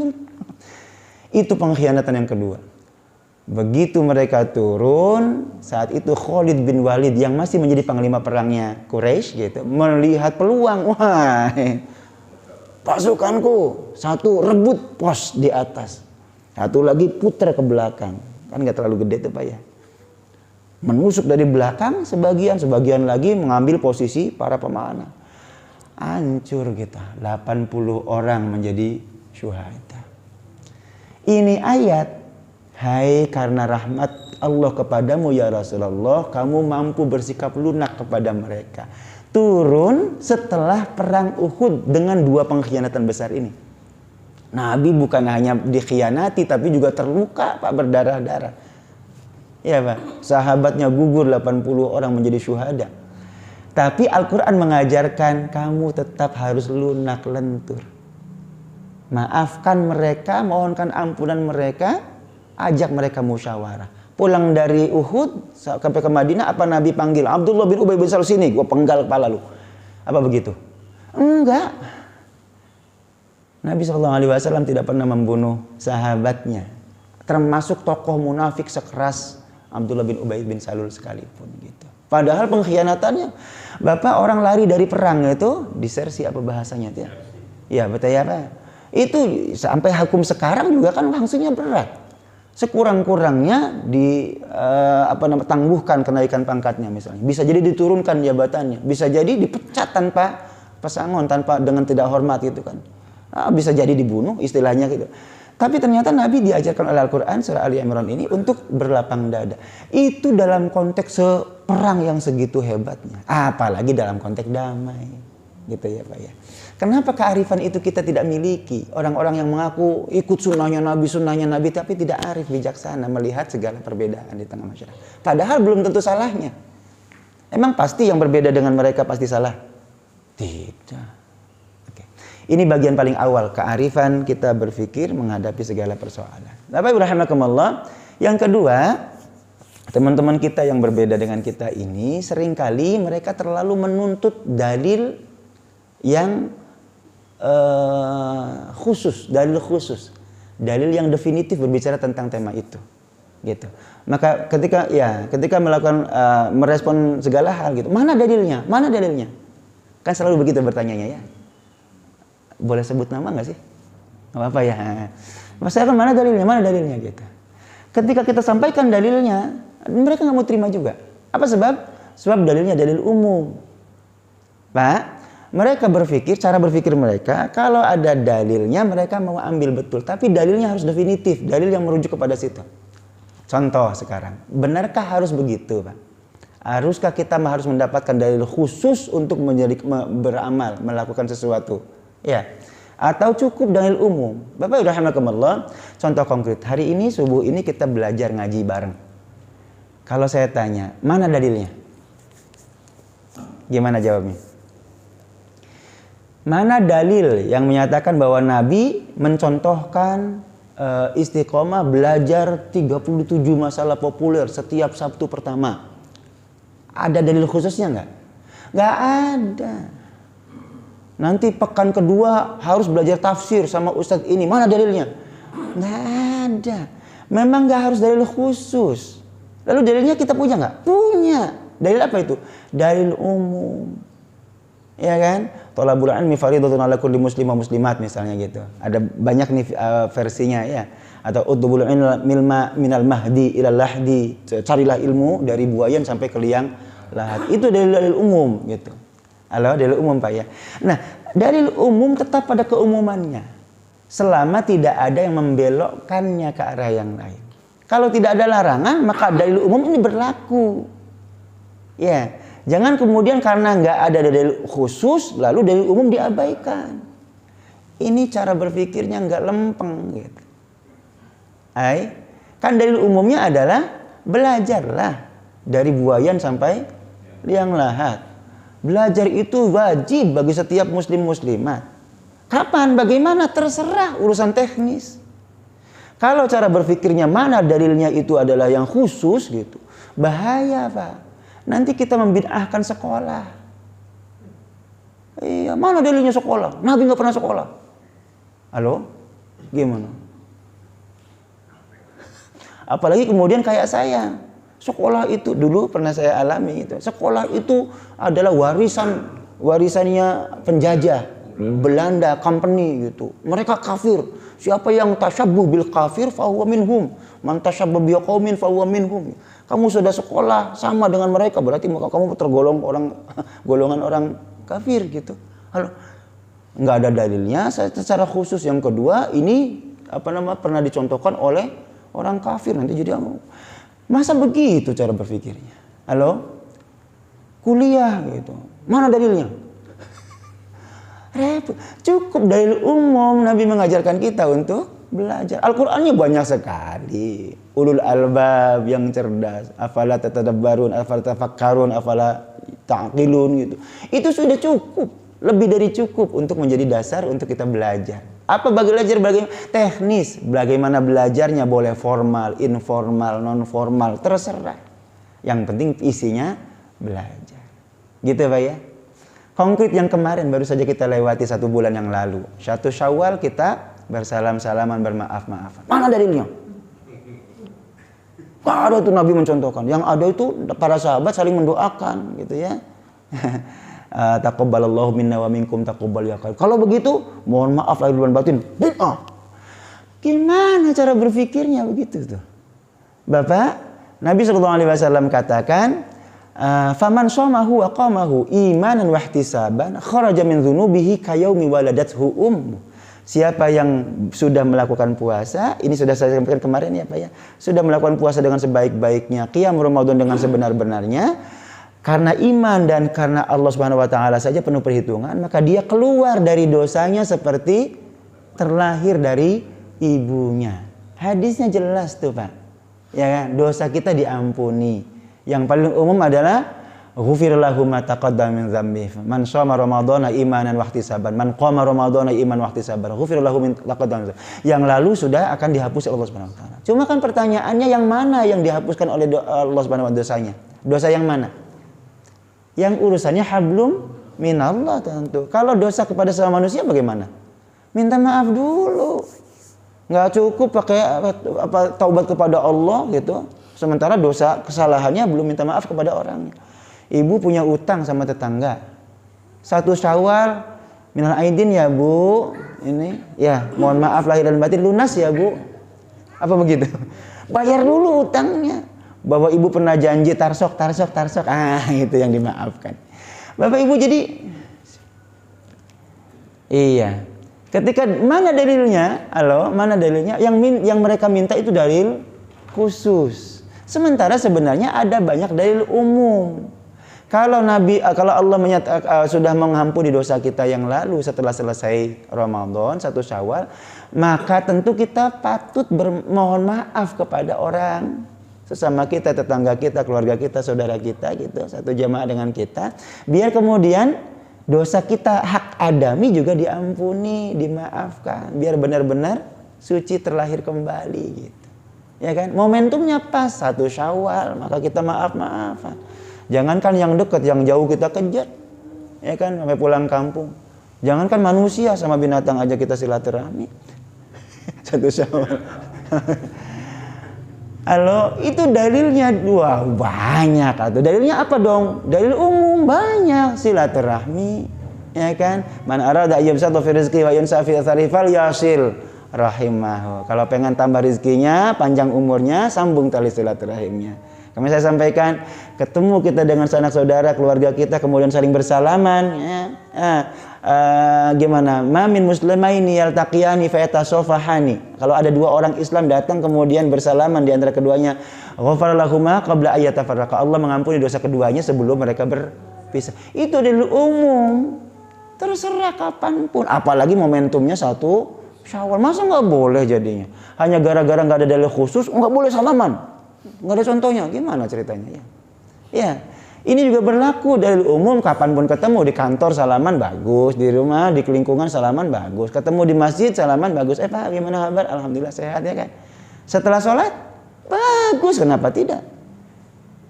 Itu pengkhianatan yang kedua. Begitu mereka turun, saat itu Khalid bin Walid yang masih menjadi panglima perangnya Quraisy gitu, melihat peluang, wah, pasukanku satu rebut pos di atas, satu lagi putar ke belakang, kan nggak terlalu gede tuh Pak ya. menusuk dari belakang, sebagian lagi mengambil posisi para pemanah. Hancur kita, 80 orang menjadi syuhada. Ini ayat, hai karena rahmat Allah kepadamu ya Rasulullah, kamu mampu bersikap lunak kepada mereka. Turun setelah perang Uhud dengan 2 pengkhianatan besar ini. Nabi bukan hanya dikhianati tapi juga terluka Pak, berdarah-darah. Ya Pak, sahabatnya gugur 80 orang menjadi syuhada. Tapi Al-Quran mengajarkan kamu tetap harus lunak lentur. Maafkan mereka, mohonkan ampunan mereka, ajak mereka musyawarah. Pulang dari Uhud sampai ke Madinah, apa Nabi panggil Abdullah bin Ubay bin Salul, sini gue penggal kepala lu? Apa begitu? Enggak. Nabi SAW tidak pernah membunuh sahabatnya, termasuk tokoh munafik sekeras Abdullah bin Ubay bin Salul sekalipun gitu. Padahal pengkhianatannya, Bapak orang lari dari perang itu disersi, apa bahasanya itu ya? Ya betul ya Pak. Itu sampai hukum sekarang juga kan sanksinya berat. Sekurang-kurangnya tangguhkan kenaikan pangkatnya misalnya. Bisa jadi diturunkan jabatannya, bisa jadi dipecat tanpa pesangon, tanpa dengan tidak hormat gitu kan. Bisa jadi dibunuh istilahnya gitu. Tapi ternyata Nabi diajarkan oleh Al-Quran surah Ali Imran ini untuk berlapang dada. Itu dalam konteks perang yang segitu hebatnya. Apalagi dalam konteks damai. Gitu ya Pak ya. Kenapa kearifan itu kita tidak miliki? Orang-orang yang mengaku ikut sunnahnya Nabi tapi tidak arif bijaksana melihat segala perbedaan di tengah masyarakat. Padahal belum tentu salahnya. Emang pasti yang berbeda dengan mereka pasti salah? Tidak. Ini bagian paling awal, kearifan kita berpikir menghadapi segala persoalan. Bapak Ibu rahimakumullah. Yang kedua, teman-teman kita yang berbeda dengan kita ini seringkali mereka terlalu menuntut dalil yang khusus, dalil yang definitif berbicara tentang tema itu. Gitu. Maka ketika melakukan merespon segala hal gitu, mana dalilnya? Kan selalu begitu bertanyanya ya. Boleh sebut nama nggak sih? Nggak apa-apa ya. Maksudnya kan mana dalilnya gitu. Ketika kita sampaikan dalilnya, mereka nggak mau terima juga. Apa sebab? Sebab dalilnya dalil umum. Pak, mereka cara berpikir mereka, kalau ada dalilnya mereka mau ambil betul. Tapi dalilnya harus definitif, dalil yang merujuk kepada situ. Contoh sekarang, benarkah harus begitu Pak? Haruskah kita harus mendapatkan dalil khusus untuk beramal, melakukan sesuatu? Ya, atau cukup dalil umum. Bapak rahimakumullah, contoh konkret. Hari ini subuh ini kita belajar ngaji bareng. Kalau saya tanya, mana dalilnya? Gimana jawabnya? Mana dalil yang menyatakan bahwa Nabi mencontohkan istiqomah belajar 37 masalah populer setiap Sabtu pertama? Ada dalil khususnya nggak? Nggak ada. Nanti pekan kedua harus belajar tafsir sama ustadz ini. Mana dalilnya? Nggak ada. Memang nggak harus dalil khusus. Lalu dalilnya kita punya nggak? Punya. Dalil apa itu? Dalil umum. Ya kan? Thalabul ilmi fardhatun 'ala kulli muslim wa muslimat misalnya gitu. Ada banyak nih versinya ya. Atau utubul ilma minal mahdi ilal lahdi. Carilah ilmu dari buayan sampai ke liang lahat. Itu dalil-dalil umum gitu. Dalil umum Pak ya. Nah, dalil umum tetap pada keumumannya. Selama tidak ada yang membelokkannya ke arah yang lain. Kalau tidak ada larangan, maka dalil umum ini berlaku. Ya, jangan kemudian karena nggak ada dalil khusus, lalu dalil umum diabaikan. Ini cara berpikirnya nggak lempeng gitu. Kan dalil umumnya adalah belajarlah dari buayan sampai liang lahat. Belajar itu wajib bagi setiap muslim-muslimat. Kapan, bagaimana, terserah, urusan teknis. Kalau cara berpikirnya mana dalilnya itu adalah yang khusus gitu, bahaya Pak. Nanti kita membid'ahkan sekolah. Iya, mana dalilnya sekolah? Nabi nggak pernah sekolah. Halo? Gimana? Apalagi kemudian kayak saya. Sekolah itu dulu pernah saya alami itu. Sekolah itu adalah warisannya penjajah Belanda company gitu. Mereka kafir. Siapa yang tasyabbuh bil kafir fahuwa minhum. Man tasyabbaha biqaumin fahuwa minhum. Kamu sudah sekolah sama dengan mereka, berarti kamu tergolong golongan orang kafir gitu. Halo. Nggak ada dalilnya secara khusus. Yang kedua, ini pernah dicontohkan oleh orang kafir, nanti jadi masa begitu cara berpikirnya. Halo? Kuliah gitu. Mana dalilnya? Cukup dalil umum. Nabi mengajarkan kita untuk belajar. Al-Qur'annya banyak sekali. Ulul albab yang cerdas. Afala tatadabbarun, afala tafakkarun, afala ta'qilun gitu. Itu sudah cukup. Lebih dari cukup untuk menjadi dasar untuk kita belajar. Apa belajar bagaimana? Teknis. Bagaimana belajarnya, boleh formal, informal, non formal, terserah. Yang penting isinya belajar. Gitu Pak ya. Konkret yang kemarin baru saja kita lewati 1 bulan yang lalu. 1 Syawal kita bersalam-salaman, bermaaf-maafan. Mana dalilnya? Gak ada tuh Nabi mencontohkan. Yang ada itu para sahabat saling mendoakan gitu ya. Taqabbalallahu minna wa minkum taqabbal ya. Kalau begitu, mohon maaf lahir dan batin. Bid'ah. Gimana cara berpikirnya begitu tuh? Bapak, Nabi SAW katakan, faman shamahu wa qamahu imanan wa ihtisaban kharaja min dzunubihi kayaumi waladathu ummu. Siapa yang sudah melakukan puasa, ini sudah saya sampaikan kemarin ya Pak ya, sudah melakukan puasa dengan sebaik-baiknya, qiyam Ramadan dengan sebenar-benarnya, karena iman dan karena Allah Subhanahu wa taala saja penuh perhitungan, maka dia keluar dari dosanya seperti terlahir dari ibunya. Hadisnya jelas tuh Pak. Ya kan? Dosa kita diampuni. Yang paling umum adalah ghufir lahu ma taqaddama min dzambihi. Man shoma ramadhana imanan wa ihtisaban, man qama ramadhana imanan wa ihtisaban, ghufir lahu min taqaddama. Yang lalu sudah akan dihapus oleh Allah Subhanahu wa taala. Cuma kan pertanyaannya, yang mana yang dihapuskan oleh Allah Subhanahu wa taala dosanya? Dosa yang mana? Yang urusannya hablum minallah tentu. Kalau dosa kepada sesama manusia bagaimana? Minta maaf dulu. Nggak cukup pakai taubat kepada Allah gitu. Sementara dosa kesalahannya belum minta maaf kepada orang. Ibu punya utang sama tetangga. 1 Syawal minal aidin ya Bu. Ini ya, mohon maaf lahir dan batin, lunas ya Bu. Apa begitu? Bayar dulu utangnya. Bahwa ibu pernah janji tarsok. Itu yang dimaafkan. Bapak Ibu jadi iya. Ketika mana dalilnya? Mana dalilnya? Yang mereka minta itu dalil khusus. Sementara sebenarnya ada banyak dalil umum. Kalau Allah sudah mengampuni dosa kita yang lalu setelah selesai Ramadan 1 Syawal, maka tentu kita patut bermohon maaf kepada orang sesama kita, tetangga kita, keluarga kita, saudara kita gitu, satu jamaah dengan kita, biar kemudian dosa kita hak adami juga diampuni, dimaafkan, biar benar-benar suci terlahir kembali gitu. Ya kan? Momentumnya pas 1 Syawal, maka kita maaf-maafan. Jangankan yang dekat, yang jauh kita kejar. Ya kan? Sampai pulang kampung. Jangankan manusia, sama binatang aja kita silaturahmi. 1 Syawal. Itu dalilnya banyak atau dalilnya apa dong? Dalil umum banyak, silaturahmi, ya kan? Man arada ayyabsata fi rizqi wa yansa fi athari falyasil rahimahu. Kalau pengen tambah rezekinya, panjang umurnya, sambung tali silaturahimnya. Kemarin saya sampaikan, ketemu kita dengan sanak saudara, keluarga kita, kemudian saling bersalaman, ya. Gimana? Ma min muslimaini yaltaqiyani fayatasafahani. Kalau ada 2 orang Islam datang kemudian bersalaman di antara keduanya, ghafara lahuma qabla ayyatafarraqa. Allah mengampuni dosa keduanya sebelum mereka berpisah. Itu dalil umum. Terserah kapanpun. Apalagi momentumnya 1 Syawal. Masa nggak boleh jadinya? Hanya gara-gara nggak ada dalil khusus nggak boleh salaman? Nggak ada contohnya. Gimana ceritanya ya? Ya. Ini juga berlaku dalil umum, kapanpun ketemu, di kantor salaman bagus, di rumah, di lingkungan salaman bagus, ketemu di masjid salaman bagus. Pak gimana kabar? Alhamdulillah sehat ya kan. Setelah sholat bagus, kenapa tidak?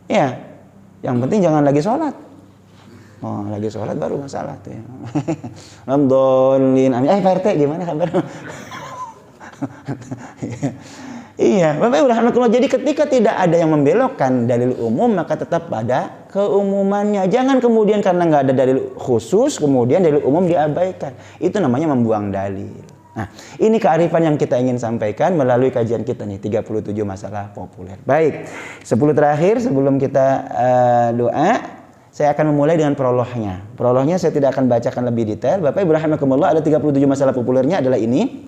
Ya, yang penting jangan lagi sholat. Oh lagi sholat baru masalah tuh ya. Alhamdulillah. Pak RT gimana kabar? Iya, Bapak Ibu rahmatullah. Jadi ketika tidak ada yang membelokkan dalil umum, maka tetap pada keumumannya. Jangan kemudian karena nggak ada dalil khusus, kemudian dalil umum diabaikan. Itu namanya membuang dalil. Nah, ini kearifan yang kita ingin sampaikan melalui kajian kita nih, 37 masalah populer. Baik, 10 terakhir sebelum kita doa, saya akan memulai dengan prolognya. Prolognya saya tidak akan bacakan lebih detail. Bapak Ibu rahimakumullah, ada 37 masalah populernya adalah ini.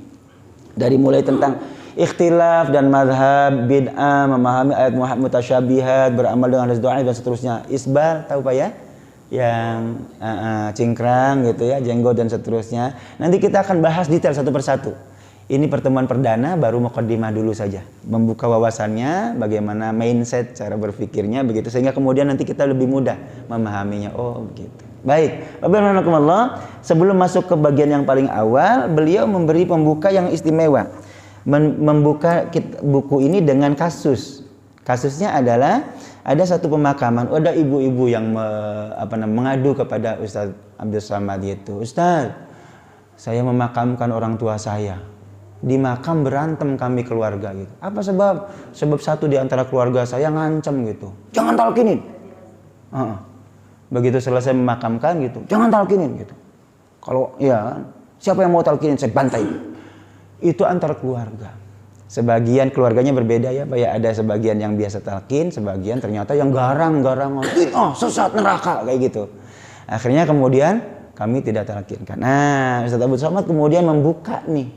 Dari mulai tentang ikhtilaf dan mazhab, bid'ah, memahami ayat mutasyabihat, beramal dengan hadis dhaif dan seterusnya. Isbal, tahu Pak ya? Yang cingkrang gitu ya, jenggot dan seterusnya. Nanti kita akan bahas detail satu persatu. Ini pertemuan perdana, baru muqaddimah dulu saja, membuka wawasannya, bagaimana mindset, cara berpikirnya begitu, sehingga kemudian nanti kita lebih mudah memahaminya. Oh begitu. Baik, Bapak sebelum masuk ke bagian yang paling awal, beliau memberi pembuka yang istimewa, membuka buku ini dengan kasus. Kasusnya adalah ada satu pemakaman, ada ibu-ibu yang mengadu kepada Ustaz Abdul Somad itu, Ustaz, saya memakamkan orang tua saya, di makam berantem kami keluarga gitu. Apa sebab? Sebab satu di antara keluarga saya ngancam gitu, jangan talkinin. Begitu selesai memakamkan gitu, jangan talkinin gitu. Kalau ya, siapa yang mau talkinin saya bantai. Itu antar keluarga. Sebagian keluarganya berbeda ya Pak ya, ada sebagian yang biasa talkin, sebagian ternyata yang garang-garang, sesat neraka kayak gitu. Akhirnya kemudian kami tidak talkinkan. Nah, Ustaz Abdul Somad kemudian membuka nih.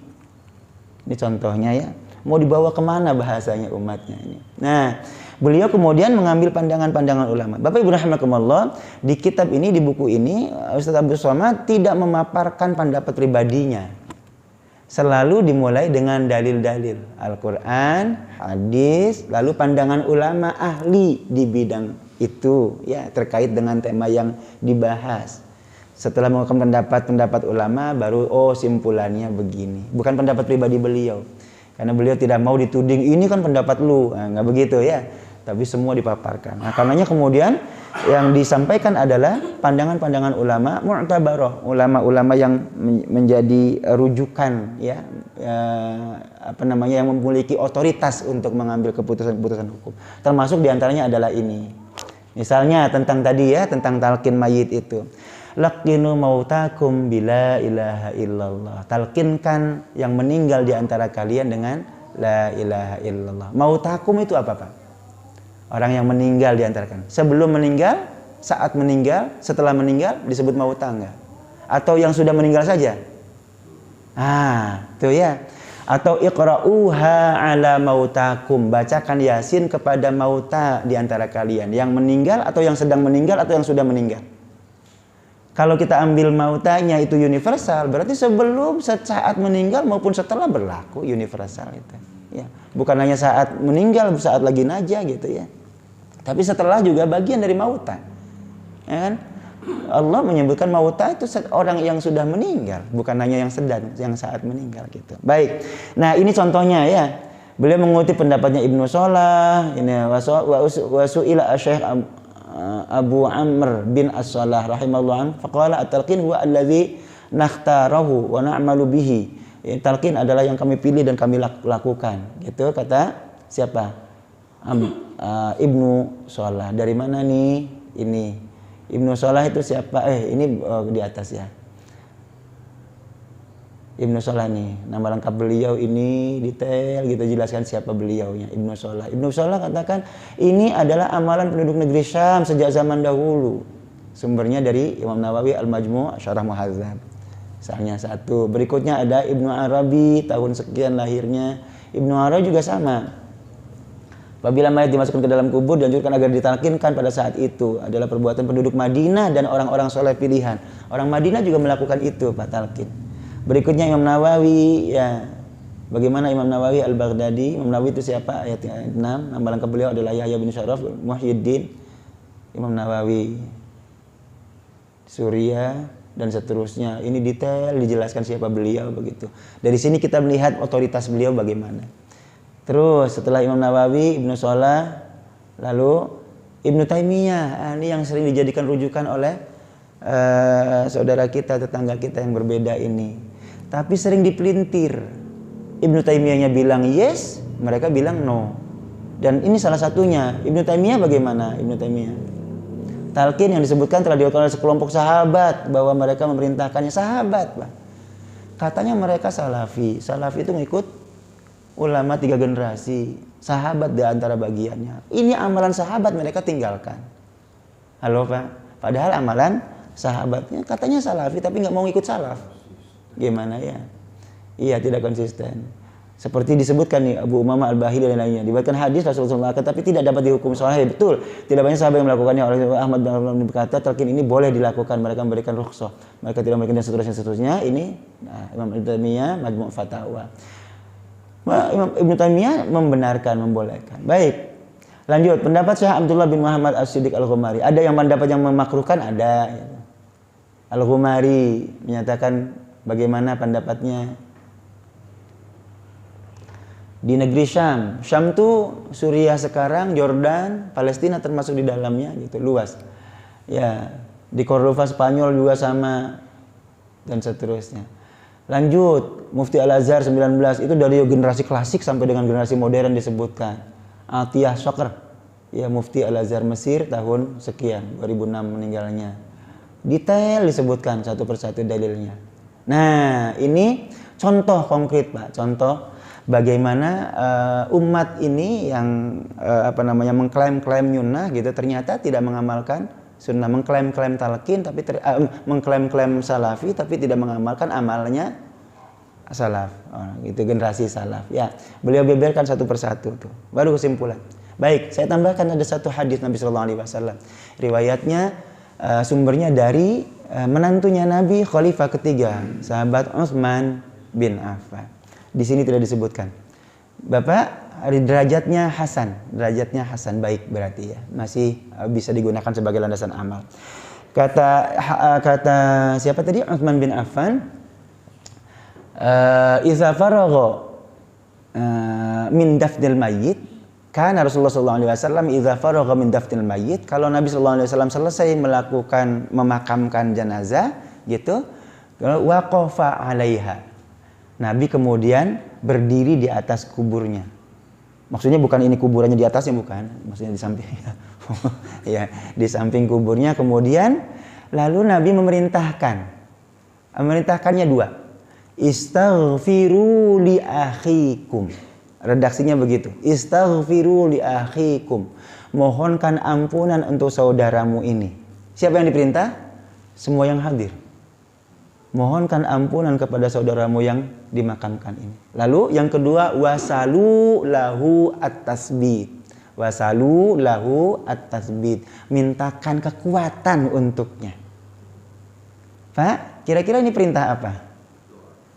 Ini contohnya ya, mau dibawa kemana bahasanya umatnya ini. Nah, beliau kemudian mengambil pandangan-pandangan ulama. Bapak Ibu rahimakumullah, di kitab ini, di buku ini, Ustaz Abdul Somad tidak memaparkan pendapat pribadinya. Selalu dimulai dengan dalil-dalil Al-Quran, hadis, lalu pandangan ulama ahli di bidang itu ya, terkait dengan tema yang dibahas. Setelah mengungkapkan pendapat ulama, baru simpulannya begini. Bukan pendapat pribadi beliau, karena beliau tidak mau dituding ini kan pendapat lu, nggak begitu ya. Tapi semua dipaparkan. Nah, karenanya kemudian yang disampaikan adalah pandangan-pandangan ulama mu'tabarah, ulama-ulama yang menjadi rujukan ya, yang memiliki otoritas untuk mengambil keputusan-keputusan hukum. Termasuk diantaranya adalah ini. Misalnya tentang tadi ya, tentang talqin mayit itu. Laqinu mautakum bila ilaha illallah. Talqinkan yang meninggal di antara kalian dengan la ilaha illallah. Mautakum itu apa Pak? Orang yang meninggal diantarkan. Sebelum meninggal, saat meninggal, setelah meninggal disebut mauta enggak? Atau yang sudah meninggal saja? Tuh ya. Atau iqra'uha ala mautakum, bacakan Yasin kepada mauta di antara kalian, yang meninggal atau yang sedang meninggal atau yang sudah meninggal. Kalau kita ambil mautanya itu universal, berarti sebelum, saat meninggal maupun setelah berlaku universal itu. Ya, bukan hanya saat meninggal, saat lagi najah gitu ya. Tapi setelah juga bagian dari mauta. Ya kan? Allah menyebutkan mauta itu orang yang sudah meninggal, bukan hanya yang sedang, yang saat meninggal gitu. Baik. Nah, ini contohnya ya. Beliau mengutip pendapatnya Ibnu Salah, ini wasu'ila Syekh Abu Amr bin As-Salah rahimahullah an, faqala at-talqin huwa allazi nakhtarahu wa na'malu bihi. Talqin adalah yang kami pilih dan kami lakukan. Gitu kata siapa? Ibnu Salah. Dari mana nih? Ini Ibnu Salah itu siapa? Ini di atas ya. Ibnu Salah nih, nama lengkap beliau ini detail gitu, jelaskan siapa beliaunya. Ibnu Salah. Ibnu Salah katakan ini adalah amalan penduduk negeri Syam sejak zaman dahulu. Sumbernya dari Imam Nawawi Al-Majmu' Syarah Muhadzab. Misalnya satu. Berikutnya ada Ibnu Arabi, tahun sekian lahirnya. Ibnu Arabi juga sama. Apabila mayat dimasukkan ke dalam kubur, dianjurkan agar ditalqinkan pada saat itu adalah perbuatan penduduk Madinah dan orang-orang soleh pilihan. Orang Madinah juga melakukan itu, Pak, talqin. Berikutnya Imam Nawawi ya. Bagaimana Imam Nawawi Al-Baghdadi? Imam Nawawi itu siapa? Ayat 6. Nama lengkap beliau adalah Yahya bin Syaraf Muhyiddin Imam Nawawi. Suriah dan seterusnya. Ini detail dijelaskan siapa beliau begitu. Dari sini kita melihat otoritas beliau bagaimana. Terus setelah Imam Nawawi, Ibnu Salah, lalu Ibnu Taimiyah. Ini yang sering dijadikan rujukan oleh saudara kita, tetangga kita yang berbeda ini. Tapi sering dipelintir. Ibnu Taimiyahnya bilang yes, mereka bilang no. Dan ini salah satunya. Ibnu Taimiyah bagaimana? Ibnu Taimiyah talqin yang disebutkan telah dilakukan oleh sekelompok sahabat, bahwa mereka memerintahkannya, sahabat, Pak. Katanya mereka salafi. Salafi itu ngikut ulama 3 generasi, sahabat di antara bagiannya. Ini amalan sahabat mereka tinggalkan. Halo Pak, padahal amalan sahabatnya katanya salafi tapi nggak mau ikut salaf. Gimana ya? Iya, tidak konsisten. Seperti disebutkan nih Abu Umamah Al-Bahili dan lainnya, dibuatkan hadis Rasulullah tapi tidak dapat dihukum sahih. Betul, tidak banyak sahabat yang melakukannya. Oleh Ahmad bin Hanbal berkata talqin ini boleh dilakukan, mereka memberikan rukhsah, mereka tidak memberikan seterusnya. Ini Imam Ibnu Taimiyah Majmu' Fatawa. Imam Ibnu Taimiyah membenarkan, membolehkan. Baik, lanjut pendapat Syekh Abdullah bin Muhammad As-Siddiq Al-Ghumari. Ada yang pendapat yang memakruhkan, ada. Al-Ghumari menyatakan bagaimana pendapatnya. Di negeri Syam. Syam itu Suriah sekarang, Jordan, Palestina termasuk di dalamnya gitu, luas. Ya, di Cordova Spanyol juga sama dan seterusnya. Lanjut, Mufti Al-Azhar 19 itu dari generasi klasik sampai dengan generasi modern disebutkan. Atiyah Shaqr, ya Mufti Al-Azhar Mesir tahun sekian, 2006 meninggalnya. Detail disebutkan satu persatu dalilnya. Nah, ini contoh konkret, Pak, contoh bagaimana umat ini yang mengklaim-klaim nyunnah gitu ternyata tidak mengamalkan sunnah, mengklaim-klaim talqin tapi mengklaim-klaim salafi tapi tidak mengamalkan amalnya salaf. Itu generasi salaf. Ya, beliau beberkan satu persatu tuh. Baru kesimpulan. Baik, saya tambahkan ada satu hadis Nabi sallallahu alaihi wasallam. Riwayatnya sumbernya dari menantunya Nabi khalifah ketiga, sahabat Utsman bin Affan. Di sini tidak disebutkan. Bapak derajatnya hasan baik berarti ya. Masih bisa digunakan sebagai landasan amal. Kata siapa tadi? Utsman bin Affan. Idza faragha min dafnil mayyit, kana Rasulullah sallallahu alaihi wasallam idza faragha min dafnil mayyit, kalau Nabi sallallahu alaihi wasallam selesai memakamkan jenazah gitu, waqafa 'alaiha. Nabi kemudian berdiri di atas kuburnya. Maksudnya bukan ini kuburannya di atasnya, bukan. Maksudnya di samping. Ya, di samping kuburnya. Kemudian lalu Nabi memerintahkannya 2. Istaghfiru li akhikum. Redaksinya begitu. Istaghfiru li akhikum. Mohonkan ampunan untuk saudaramu ini. Siapa yang diperintah? Semua yang hadir. Mohonkan ampunan kepada saudaramu yang dimakamkan ini. Lalu yang kedua, wasalu lahu at-tasbit. Wasalu lahu at-tasbit. Mintakan kekuatan untuknya. Pak, kira-kira ini perintah apa?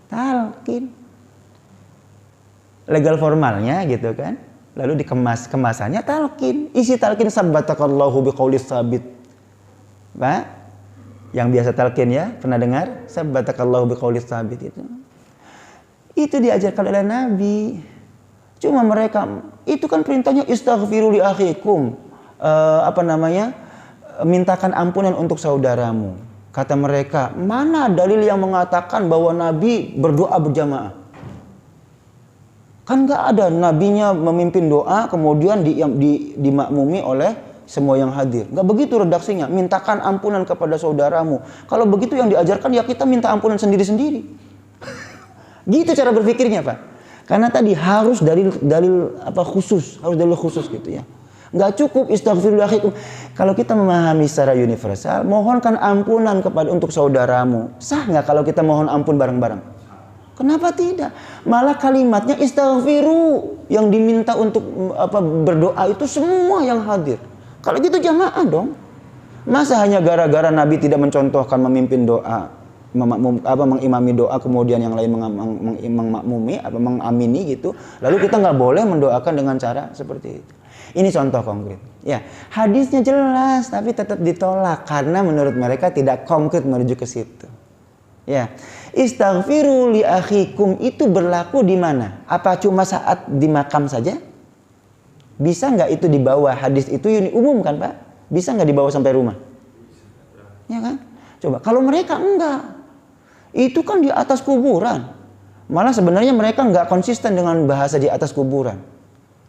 Talqin. Legal formalnya gitu kan. Lalu kemasannya talqin. Isi talqin sabbatakallahu biqaulis sabit. Pak, yang biasa talqin ya, pernah dengar? Sabbatakallahu biqaulis sabit itu. Itu diajarkan oleh Nabi. Cuma mereka itu kan perintahnya istaghfiru li akhikum. Mintakan ampunan untuk saudaramu. Kata mereka, mana dalil yang mengatakan bahwa Nabi berdoa berjamaah? Kan enggak ada, nabinya memimpin doa kemudian dimakmumi oleh semua yang hadir. Enggak begitu redaksinya. Mintakan ampunan kepada saudaramu. Kalau begitu yang diajarkan ya kita minta ampunan sendiri-sendiri. Gitu cara berpikirnya, Pak. Karena tadi harus dalil khusus, harus dalil khusus gitu ya. Enggak cukup istaghfiru akhikum. Kalau kita memahami secara universal, mohonkan ampunan untuk saudaramu. Sah enggak kalau kita mohon ampun bareng-bareng? Kenapa tidak? Malah kalimatnya istaghfiru, yang diminta untuk berdoa itu semua yang hadir. Kalau gitu jamaah dong. Masa hanya gara-gara Nabi tidak mencontohkan memimpin doa, mengimami doa, kemudian yang lain mengmakmumi, mengamini gitu. Lalu kita nggak boleh mendoakan dengan cara seperti itu. Ini contoh konkret. Ya, hadisnya jelas tapi tetap ditolak karena menurut mereka tidak konkret menuju ke situ. Ya, istaghfiru li akhikum itu berlaku di mana? Apa cuma saat di makam saja? Bisa nggak itu dibawa hadis itu umum kan Pak? Bisa nggak dibawa sampai rumah? Ya kan? Coba kalau mereka enggak, itu kan di atas kuburan. Malah sebenarnya mereka nggak konsisten dengan bahasa di atas kuburan.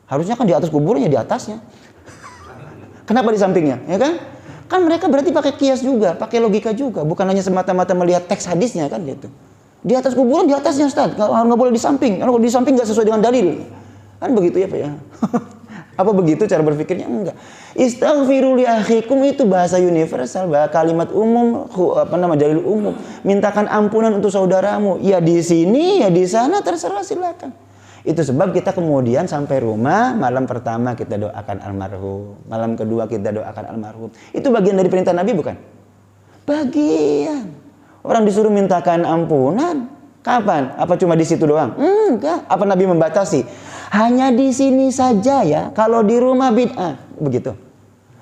Harusnya kan di atas kuburannya di atasnya. Kenapa di sampingnya? Ya kan? Kan mereka berarti pakai kias juga, pakai logika juga, bukan hanya semata-mata melihat teks hadisnya kan gitu. Di atas kuburan, di atasnya Ustaz. Nggak boleh di samping. Kalau di samping nggak sesuai dengan dalil. Kan begitu ya Pak ya? Apa begitu cara berpikirnya? Enggak. Istaghfiru li akhikum itu bahasa universal, bahasa kalimat umum, dalil umum. Mintakan ampunan untuk saudaramu. Ya di sini, ya di sana, terserah silakan. Itu sebab kita kemudian sampai rumah, malam pertama kita doakan almarhum, malam kedua kita doakan almarhum. Itu bagian dari perintah Nabi bukan? Bagian. Orang disuruh mintakan ampunan. Kapan? Apa cuma di situ doang? Enggak. Apa Nabi membatasi? Hanya di sini saja ya. Kalau di rumah bid'ah. Begitu.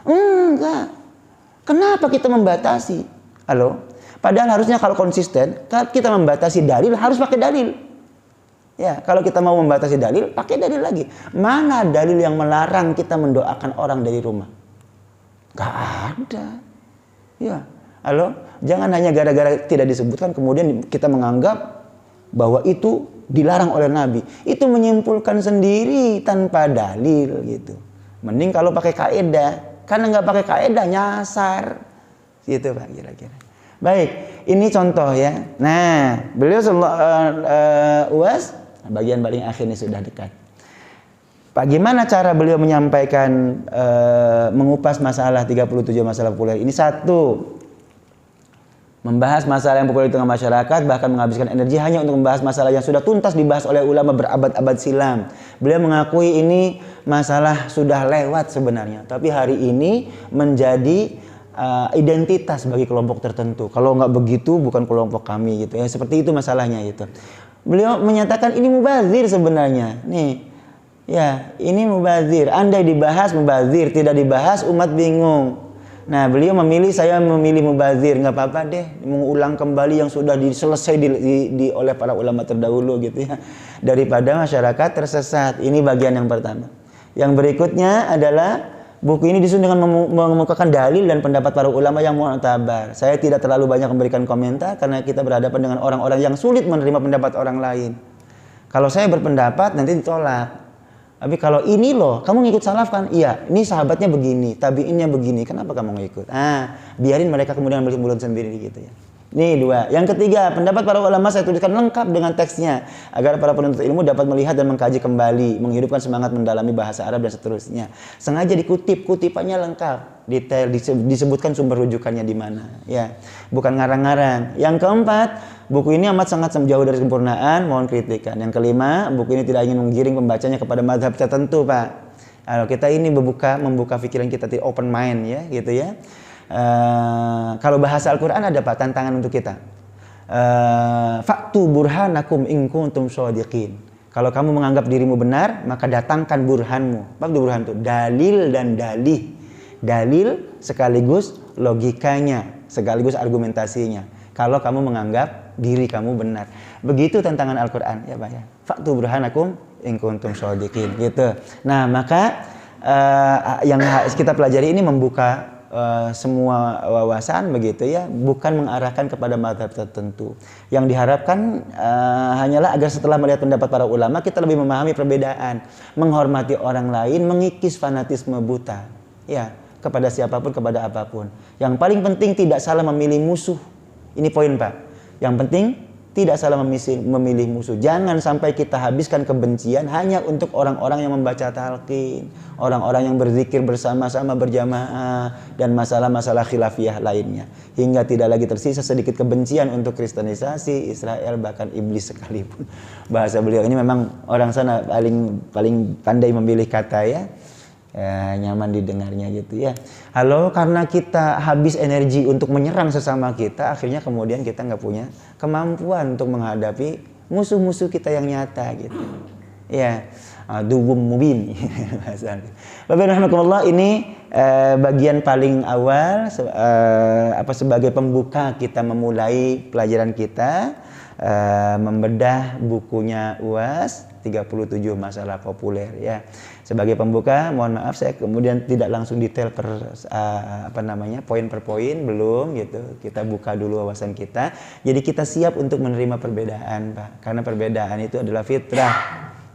Enggak. Kenapa kita membatasi? Halo? Padahal harusnya kalau konsisten, kita membatasi dalil, harus pakai dalil. Ya, kalau kita mau membatasi dalil, pakai dalil lagi. Mana dalil yang melarang kita mendoakan orang dari rumah? Enggak ada. Ya. Halo? Jangan hanya gara-gara tidak disebutkan kemudian kita menganggap bahwa itu dilarang oleh Nabi. Itu menyimpulkan sendiri tanpa dalil gitu. Mending kalau pakai kaidah. Karena nggak pakai kaidah nyasar. Gitu Pak kira-kira. Baik, ini contoh ya. Nah, beliau Uwas bagian paling akhir ini sudah dekat. Bagaimana cara beliau menyampaikan mengupas masalah 37 masalah populer ini? Satu, membahas masalah yang populer di tengah masyarakat, bahkan menghabiskan energi hanya untuk membahas masalah yang sudah tuntas dibahas oleh ulama berabad-abad silam. Beliau mengakui ini masalah sudah lewat sebenarnya, tapi hari ini menjadi identitas bagi kelompok tertentu. Kalau nggak begitu bukan kelompok kami gitu ya. Seperti itu masalahnya gitu. Beliau menyatakan ini mubazir sebenarnya. Nih, ya ini mubazir. Andai dibahas mubazir, tidak dibahas umat bingung. Nah, beliau saya memilih mubazir, nggak apa-apa deh, mengulang kembali yang sudah selesai oleh para ulama terdahulu gitu ya, daripada masyarakat tersesat. Ini bagian yang pertama. Yang berikutnya adalah buku ini disusun dengan mengemukakan dalil dan pendapat para ulama yang mu'tabar. Saya tidak terlalu banyak memberikan komentar karena kita berhadapan dengan orang-orang yang sulit menerima pendapat orang lain. Kalau saya berpendapat nanti ditolak. Tapi kalau ini loh, kamu ngikut salaf kan? Iya, ini sahabatnya begini, tabi'innya begini. Kenapa kamu ngikut? Biarin mereka kemudian berkesimpulan sendiri gitu ya. Ini dua. Yang ketiga, pendapat para ulama saya tuliskan lengkap dengan teksnya agar para penuntut ilmu dapat melihat dan mengkaji kembali, menghidupkan semangat mendalami bahasa Arab dan seterusnya. Sengaja dikutip, kutipannya lengkap, detail, disebutkan sumber rujukannya di mana. Ya, bukan ngarang-ngarang. Yang keempat, buku ini amat sangat jauh dari kesempurnaan, mohon kritikan. Yang kelima, buku ini tidak ingin menggiring pembacanya kepada mazhab tertentu, Pak. Kalau kita ini membuka pikiran kita, open mind ya, gitu ya. Kalau bahasa Al-Quran ada Pak tantangan untuk kita. Faktu burhanakum in kuntum shodiqin. Kalau kamu menganggap dirimu benar, maka datangkan burhanmu. Faktu burhan itu dalil dan dalih. Dalil sekaligus logikanya, sekaligus argumentasinya. Kalau kamu menganggap diri kamu benar. Begitu tantangan Al-Quran ya Pak ya. Faktu burhanakum in kuntum shodiqin gitu. Nah, maka yang kita pelajari ini membuka semua wawasan begitu ya, bukan mengarahkan kepada mazhab tertentu. Yang diharapkan hanyalah agar setelah melihat pendapat para ulama kita lebih memahami perbedaan, menghormati orang lain, mengikis fanatisme buta ya, kepada siapapun, kepada apapun. Yang paling penting tidak salah memilih musuh. Ini poin Pak. Yang penting tidak salah memilih musuh. Jangan sampai kita habiskan kebencian hanya untuk orang-orang yang membaca talqin, orang-orang yang berzikir bersama-sama berjamaah, dan masalah-masalah khilafiyah lainnya. Hingga tidak lagi tersisa sedikit kebencian untuk kristenisasi, Israel, bahkan iblis sekalipun. Bahasa beliau ini memang orang sana paling pandai memilih kata ya. Nyaman didengarnya gitu ya. Halo, karena kita habis energi untuk menyerang sesama kita, akhirnya kemudian kita nggak punya kemampuan untuk menghadapi musuh-musuh kita yang nyata gitu. Ya, duwum mubin. Bapak rahmatullah, ini bagian paling awal sebagai pembuka kita memulai pelajaran kita, membedah bukunya Uwas 37 masalah populer ya. Sebagai pembuka, mohon maaf saya kemudian tidak langsung detail poin per poin, belum gitu. Kita buka dulu wawasan kita. Jadi kita siap untuk menerima perbedaan, Pak. Karena perbedaan itu adalah fitrah.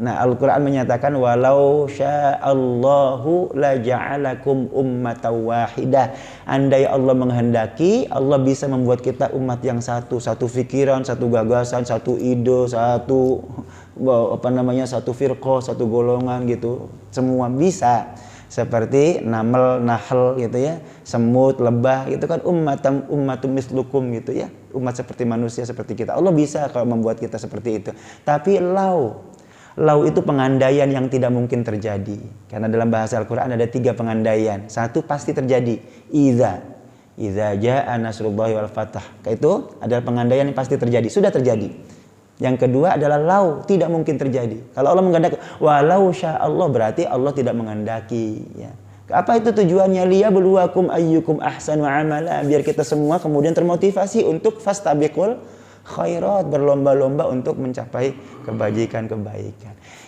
Nah, Al-Quran menyatakan walau sya'allahu la ja'alakum ummatan wahidah. Andai Allah menghendaki, Allah bisa membuat kita umat yang satu pikiran, satu gagasan, satu ide, satu satu firqah, satu golongan gitu. Semua bisa. Seperti nahl gitu ya, semut, lebah gitu kan, ummatum mislukum gitu ya. Umat seperti manusia seperti kita. Allah bisa kalau membuat kita seperti itu. Tapi Lau itu pengandaian yang tidak mungkin terjadi. Karena dalam bahasa Al-Quran ada 3 pengandaian. 1 pasti terjadi. Iza ja'a nasrullahi wal fathah. Itu adalah pengandaian yang pasti terjadi. Sudah terjadi. Yang kedua adalah lau, tidak mungkin terjadi. Kalau Allah menghendaki, walau sya'allah berarti Allah tidak menghendaki. Ya. Apa itu tujuannya? Liyabluwakum ayyukum ahsanu amala. Biar kita semua kemudian termotivasi untuk fastabiqul khairat, berlomba-lomba untuk mencapai kebaikan.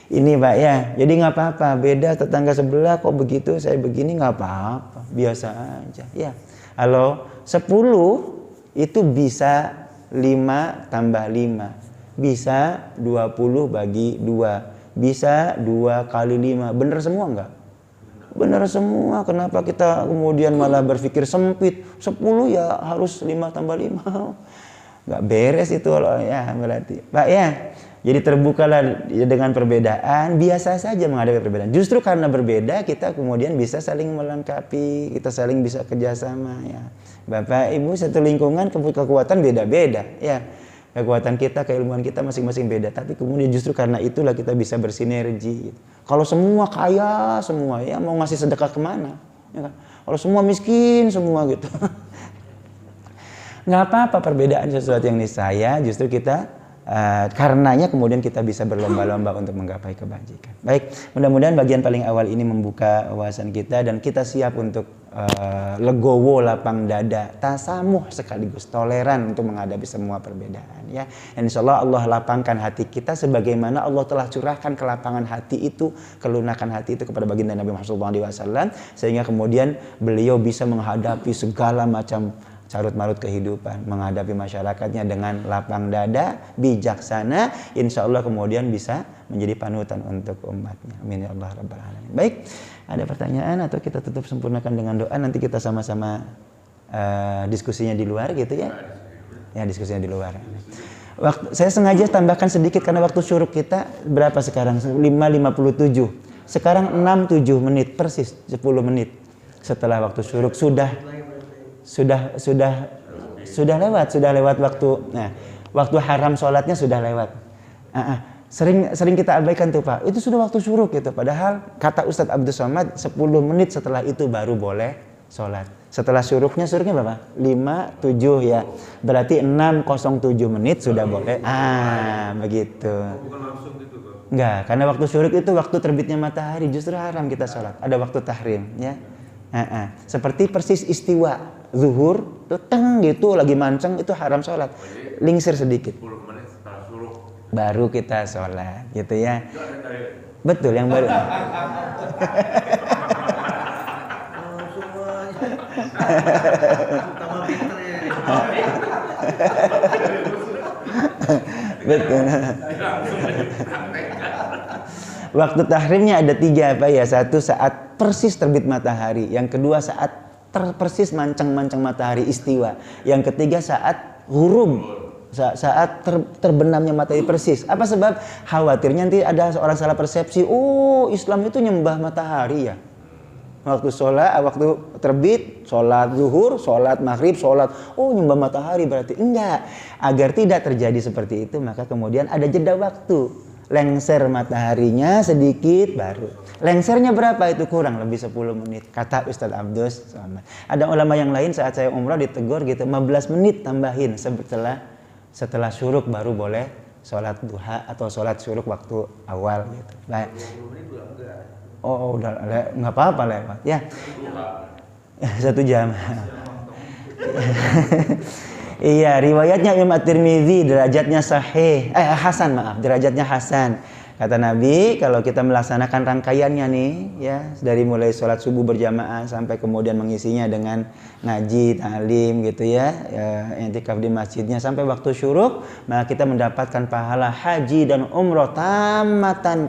Ini Pak ya, jadi nggak apa-apa, beda tetangga sebelah kok begitu, saya begini nggak apa-apa, biasa aja ya. Kalau 10 itu bisa 5 tambah 5, bisa 20 bagi 2, bisa 2 kali 5, bener semua nggak? Bener semua, kenapa kita kemudian malah berpikir sempit, 10 ya harus 5 tambah 5. Nggak beres itu loh ya berarti Pak ya. Jadi terbukalah dengan perbedaan, biasa saja menghadapi perbedaan. Justru karena berbeda kita kemudian bisa saling melengkapi, kita saling bisa kerjasama ya. Bapak Ibu satu lingkungan kekuatan beda-beda ya. Kekuatan kita, keilmuan kita masing-masing beda, tapi kemudian justru karena itulah kita bisa bersinergi gitu. Kalau semua kaya semua ya, mau ngasih sedekah kemana ya kan? Kalau semua miskin semua gitu. Nggak apa-apa perbedaan sesuatu yang niscaya, justru kita karenanya kemudian kita bisa berlomba-lomba untuk menggapai kebajikan. Baik, mudah-mudahan bagian paling awal ini membuka wawasan kita dan kita siap untuk legowo, lapang dada, tasamuh sekaligus toleran untuk menghadapi semua perbedaan ya. Dan insyaallah Allah lapangkan hati kita sebagaimana Allah telah curahkan kelapangan hati itu, kelunakan hati itu kepada baginda Nabi Muhammad SAW, sehingga kemudian beliau bisa menghadapi segala macam carut-marut kehidupan, menghadapi masyarakatnya dengan lapang dada, bijaksana, insya Allah kemudian bisa menjadi panutan untuk umatnya. Amin ya Allah Rabbal Alamin. Baik, ada pertanyaan atau kita tutup sempurnakan dengan doa, nanti kita sama-sama diskusinya di luar gitu ya. Ya, diskusinya di luar. Saya sengaja tambahkan sedikit karena waktu syuruk kita berapa sekarang? 5.57. Sekarang 6-7 menit, persis 10 menit setelah waktu syuruk sudah lewat waktu. Nah, waktu haram sholatnya sudah lewat. Sering kita abaikan tuh Pak. Itu sudah waktu syuruk gitu. Padahal kata Ustadz Abdus Somad 10 menit setelah itu baru boleh sholat. Setelah syuruknya berapa? 5-7 ya. Berarti 6:07 menit sudah boleh. Begitu. Bukan langsung gitu Pak. Enggak, karena waktu syuruk itu waktu terbitnya matahari, justru haram kita sholat. Ada waktu tahrim ya. Seperti persis istiwa zuhur tuh gitu lagi mancang, itu haram sholat, lingsir sedikit 10 menit setelah syuruk baru kita sholat gitu ya. Betul yang baru. Betul. Waktu tahrimnya ada 3 Pak ya. 1 saat persis terbit matahari, yang kedua saat persis mancang matahari istiwa, yang ketiga saat ghurub, saat terbenamnya matahari persis. Apa sebab? Khawatirnya nanti ada orang salah persepsi, Islam itu nyembah matahari ya. Waktu sholat, waktu terbit, sholat zuhur, sholat maghrib, sholat, nyembah matahari berarti. Enggak. Agar tidak terjadi seperti itu, maka kemudian ada jeda waktu. Lengser mataharinya sedikit baru. Lengsernya berapa itu? Kurang lebih 10 menit. Kata Ustadz Abdus Somad. Ada ulama yang lain saat saya umrah ditegur gitu, 15 menit tambahin setelah syuruk baru boleh sholat duha atau sholat syuruk waktu awal gitu. Baik. Udah nggak apa-apa lewat ya. 1 jam. Iya, riwayatnya Imam At-Tirmidzi derajatnya sahih, hasan, derajatnya hasan. Kata Nabi, kalau kita melaksanakan rangkaiannya nih, ya dari mulai sholat subuh berjamaah sampai kemudian mengisinya dengan ngaji, ta'lim gitu ya, i'tikaf di masjidnya sampai waktu syuruk, maka kita mendapatkan pahala haji dan umroh tamatan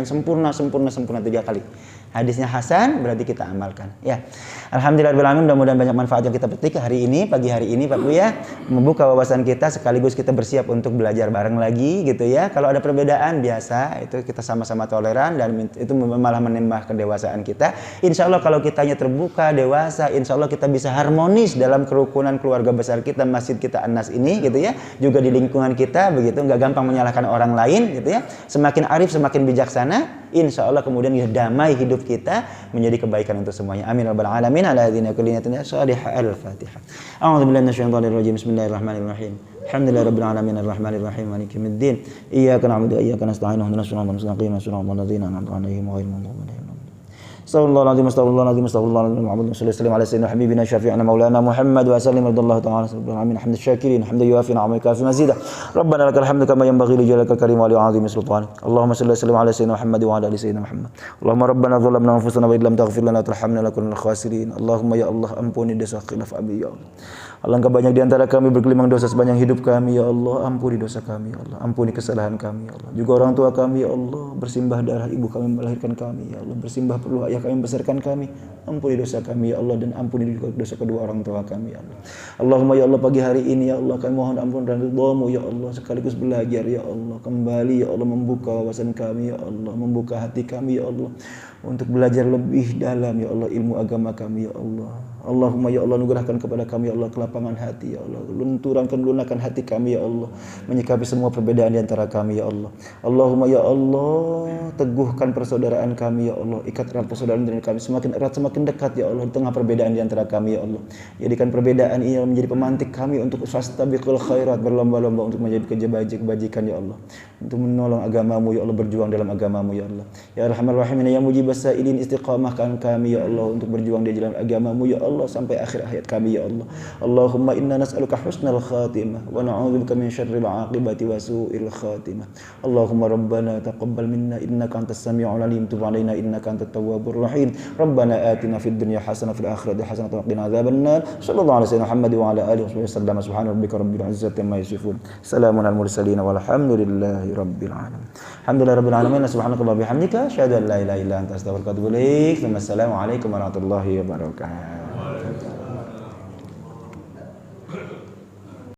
sempurna 3 kali. Hadisnya hasan, berarti kita amalkan. Ya, alhamdulillahirobbilalamin, mudah-mudahan banyak manfaat yang kita petik hari ini, pagi hari ini, Pak Buya, membuka wawasan kita sekaligus kita bersiap untuk belajar bareng lagi, gitu ya. Kalau ada perbedaan biasa, itu kita sama-sama toleran dan itu malah menambah kedewasaan kita. Insya Allah kalau kitanya terbuka, dewasa, insya Allah kita bisa harmonis dalam kerukunan keluarga besar kita, masjid kita An-Nas ini, gitu ya. Juga di lingkungan kita, begitu, nggak gampang menyalahkan orang lain, gitu ya. Semakin arif, semakin bijaksana, insya Allah kemudian damai hidup kita menjadi kebaikan untuk semuanya. Amin rabbal alamin. Ala hadzina kullinatin salihah. Al-Fatihah. A'udzubillahi minasyaitonir rajim. Bismillahirrahmanirrahim. Alhamdulillahirabbil alamin arrahmanir rahim maliki yaumiddin. Iyyaka na'budu wa iyyaka nasta'in. Ihdinas siratal mustaqim. Siratal ladzina an'amta 'alaihim ghairil maghdubi 'alaihim. Sallallahu alaihi wasallam Muhammad sallallahu alaihi wasallam habibina syafi'ana maulana Muhammad wa sallim radallahu ta'ala subhanahu amin hamd syakirin hamdan yuafi ni'amaka fi mazida rabbana lakal hamdu kama yanbaghi li jalalika karim wa li 'azimi sultanik Allahumma salli wa sallim ala sayyidina Muhammad wa ala ali sayyidina Muhammad Allahumma rabbana zalamna anfusana wa illam taghfir lana wa tarhamna lanakunanna minal khasirin Allahumma ya Allah ampuni dosa khilaf abi ya Allah. Alangkah banyak di antara kami bergelimang dosa sepanjang hidup kami ya Allah, ampuni dosa kami ya Allah, ampuni kesalahan kami ya Allah. Juga orang tua kami ya Allah, bersimbah darah ibu kami melahirkan kami ya Allah, bersimbah perlu ayah kami membesarkan kami, ampuni dosa kami ya Allah dan ampuni juga dosa kedua orang tua kami ya Allah. Allahumma ya Allah pagi hari ini ya Allah kami mohon ampun dan ridha-Mu ya Allah, sekaligus belajar ya Allah, kembali ya Allah membuka wawasan kami ya Allah, membuka hati kami ya Allah untuk belajar lebih dalam ya Allah ilmu agama kami ya Allah. Allahumma ya Allah anugerahkan kepada kami ya Allah kelapangan hati ya Allah, lunakan hati kami ya Allah, menyikapi semua perbedaan di antara kami ya Allah. Allahumma ya Allah teguhkan persaudaraan kami ya Allah, ikat erat persaudaraan dengan kami semakin erat semakin dekat ya Allah di tengah perbedaan di antara kami ya Allah. Jadikan perbedaan ini menjadi pemantik kami untuk fastabiqul khairat, berlomba-lomba untuk menjadi kebajikan ya Allah, untuk menolong agamamu ya Allah, berjuang dalam agamamu ya Allah. Ya Arhamar Rahimin ya Mujibas Sa'ilin, istiqamahkan kami ya Allah untuk berjuang di jalan agamamu ya Allah sampai akhir hayat kami ya Allah. Allahumma inna nas'aluka husnal khatimah wa na'udzubika min syarril 'aqibati wa su'il khatimah. Allahumma rabbana taqabbal minna innaka antas sami'ul 'alim, tub 'alaina innaka antat tawwabur rahim. Rabbana atina fid dunya hasanah fil akhirati hasanah wa qina adzabannar. Sallallahu alaihi wasallam Muhammad wa ala alihi wasallam. Subhana rabbika rabbil izzati amma yasifun. Salamun al mursalin walhamdulillahi rabbil alamin. Alhamdulillahi rabbil alamin. Subhanakallahumma wa bihamdika asyhadu an la ilaha illa anta astaghfiruka wa atubu ilaik. Wassalamu alaikum warahmatullahi wabarakatuh.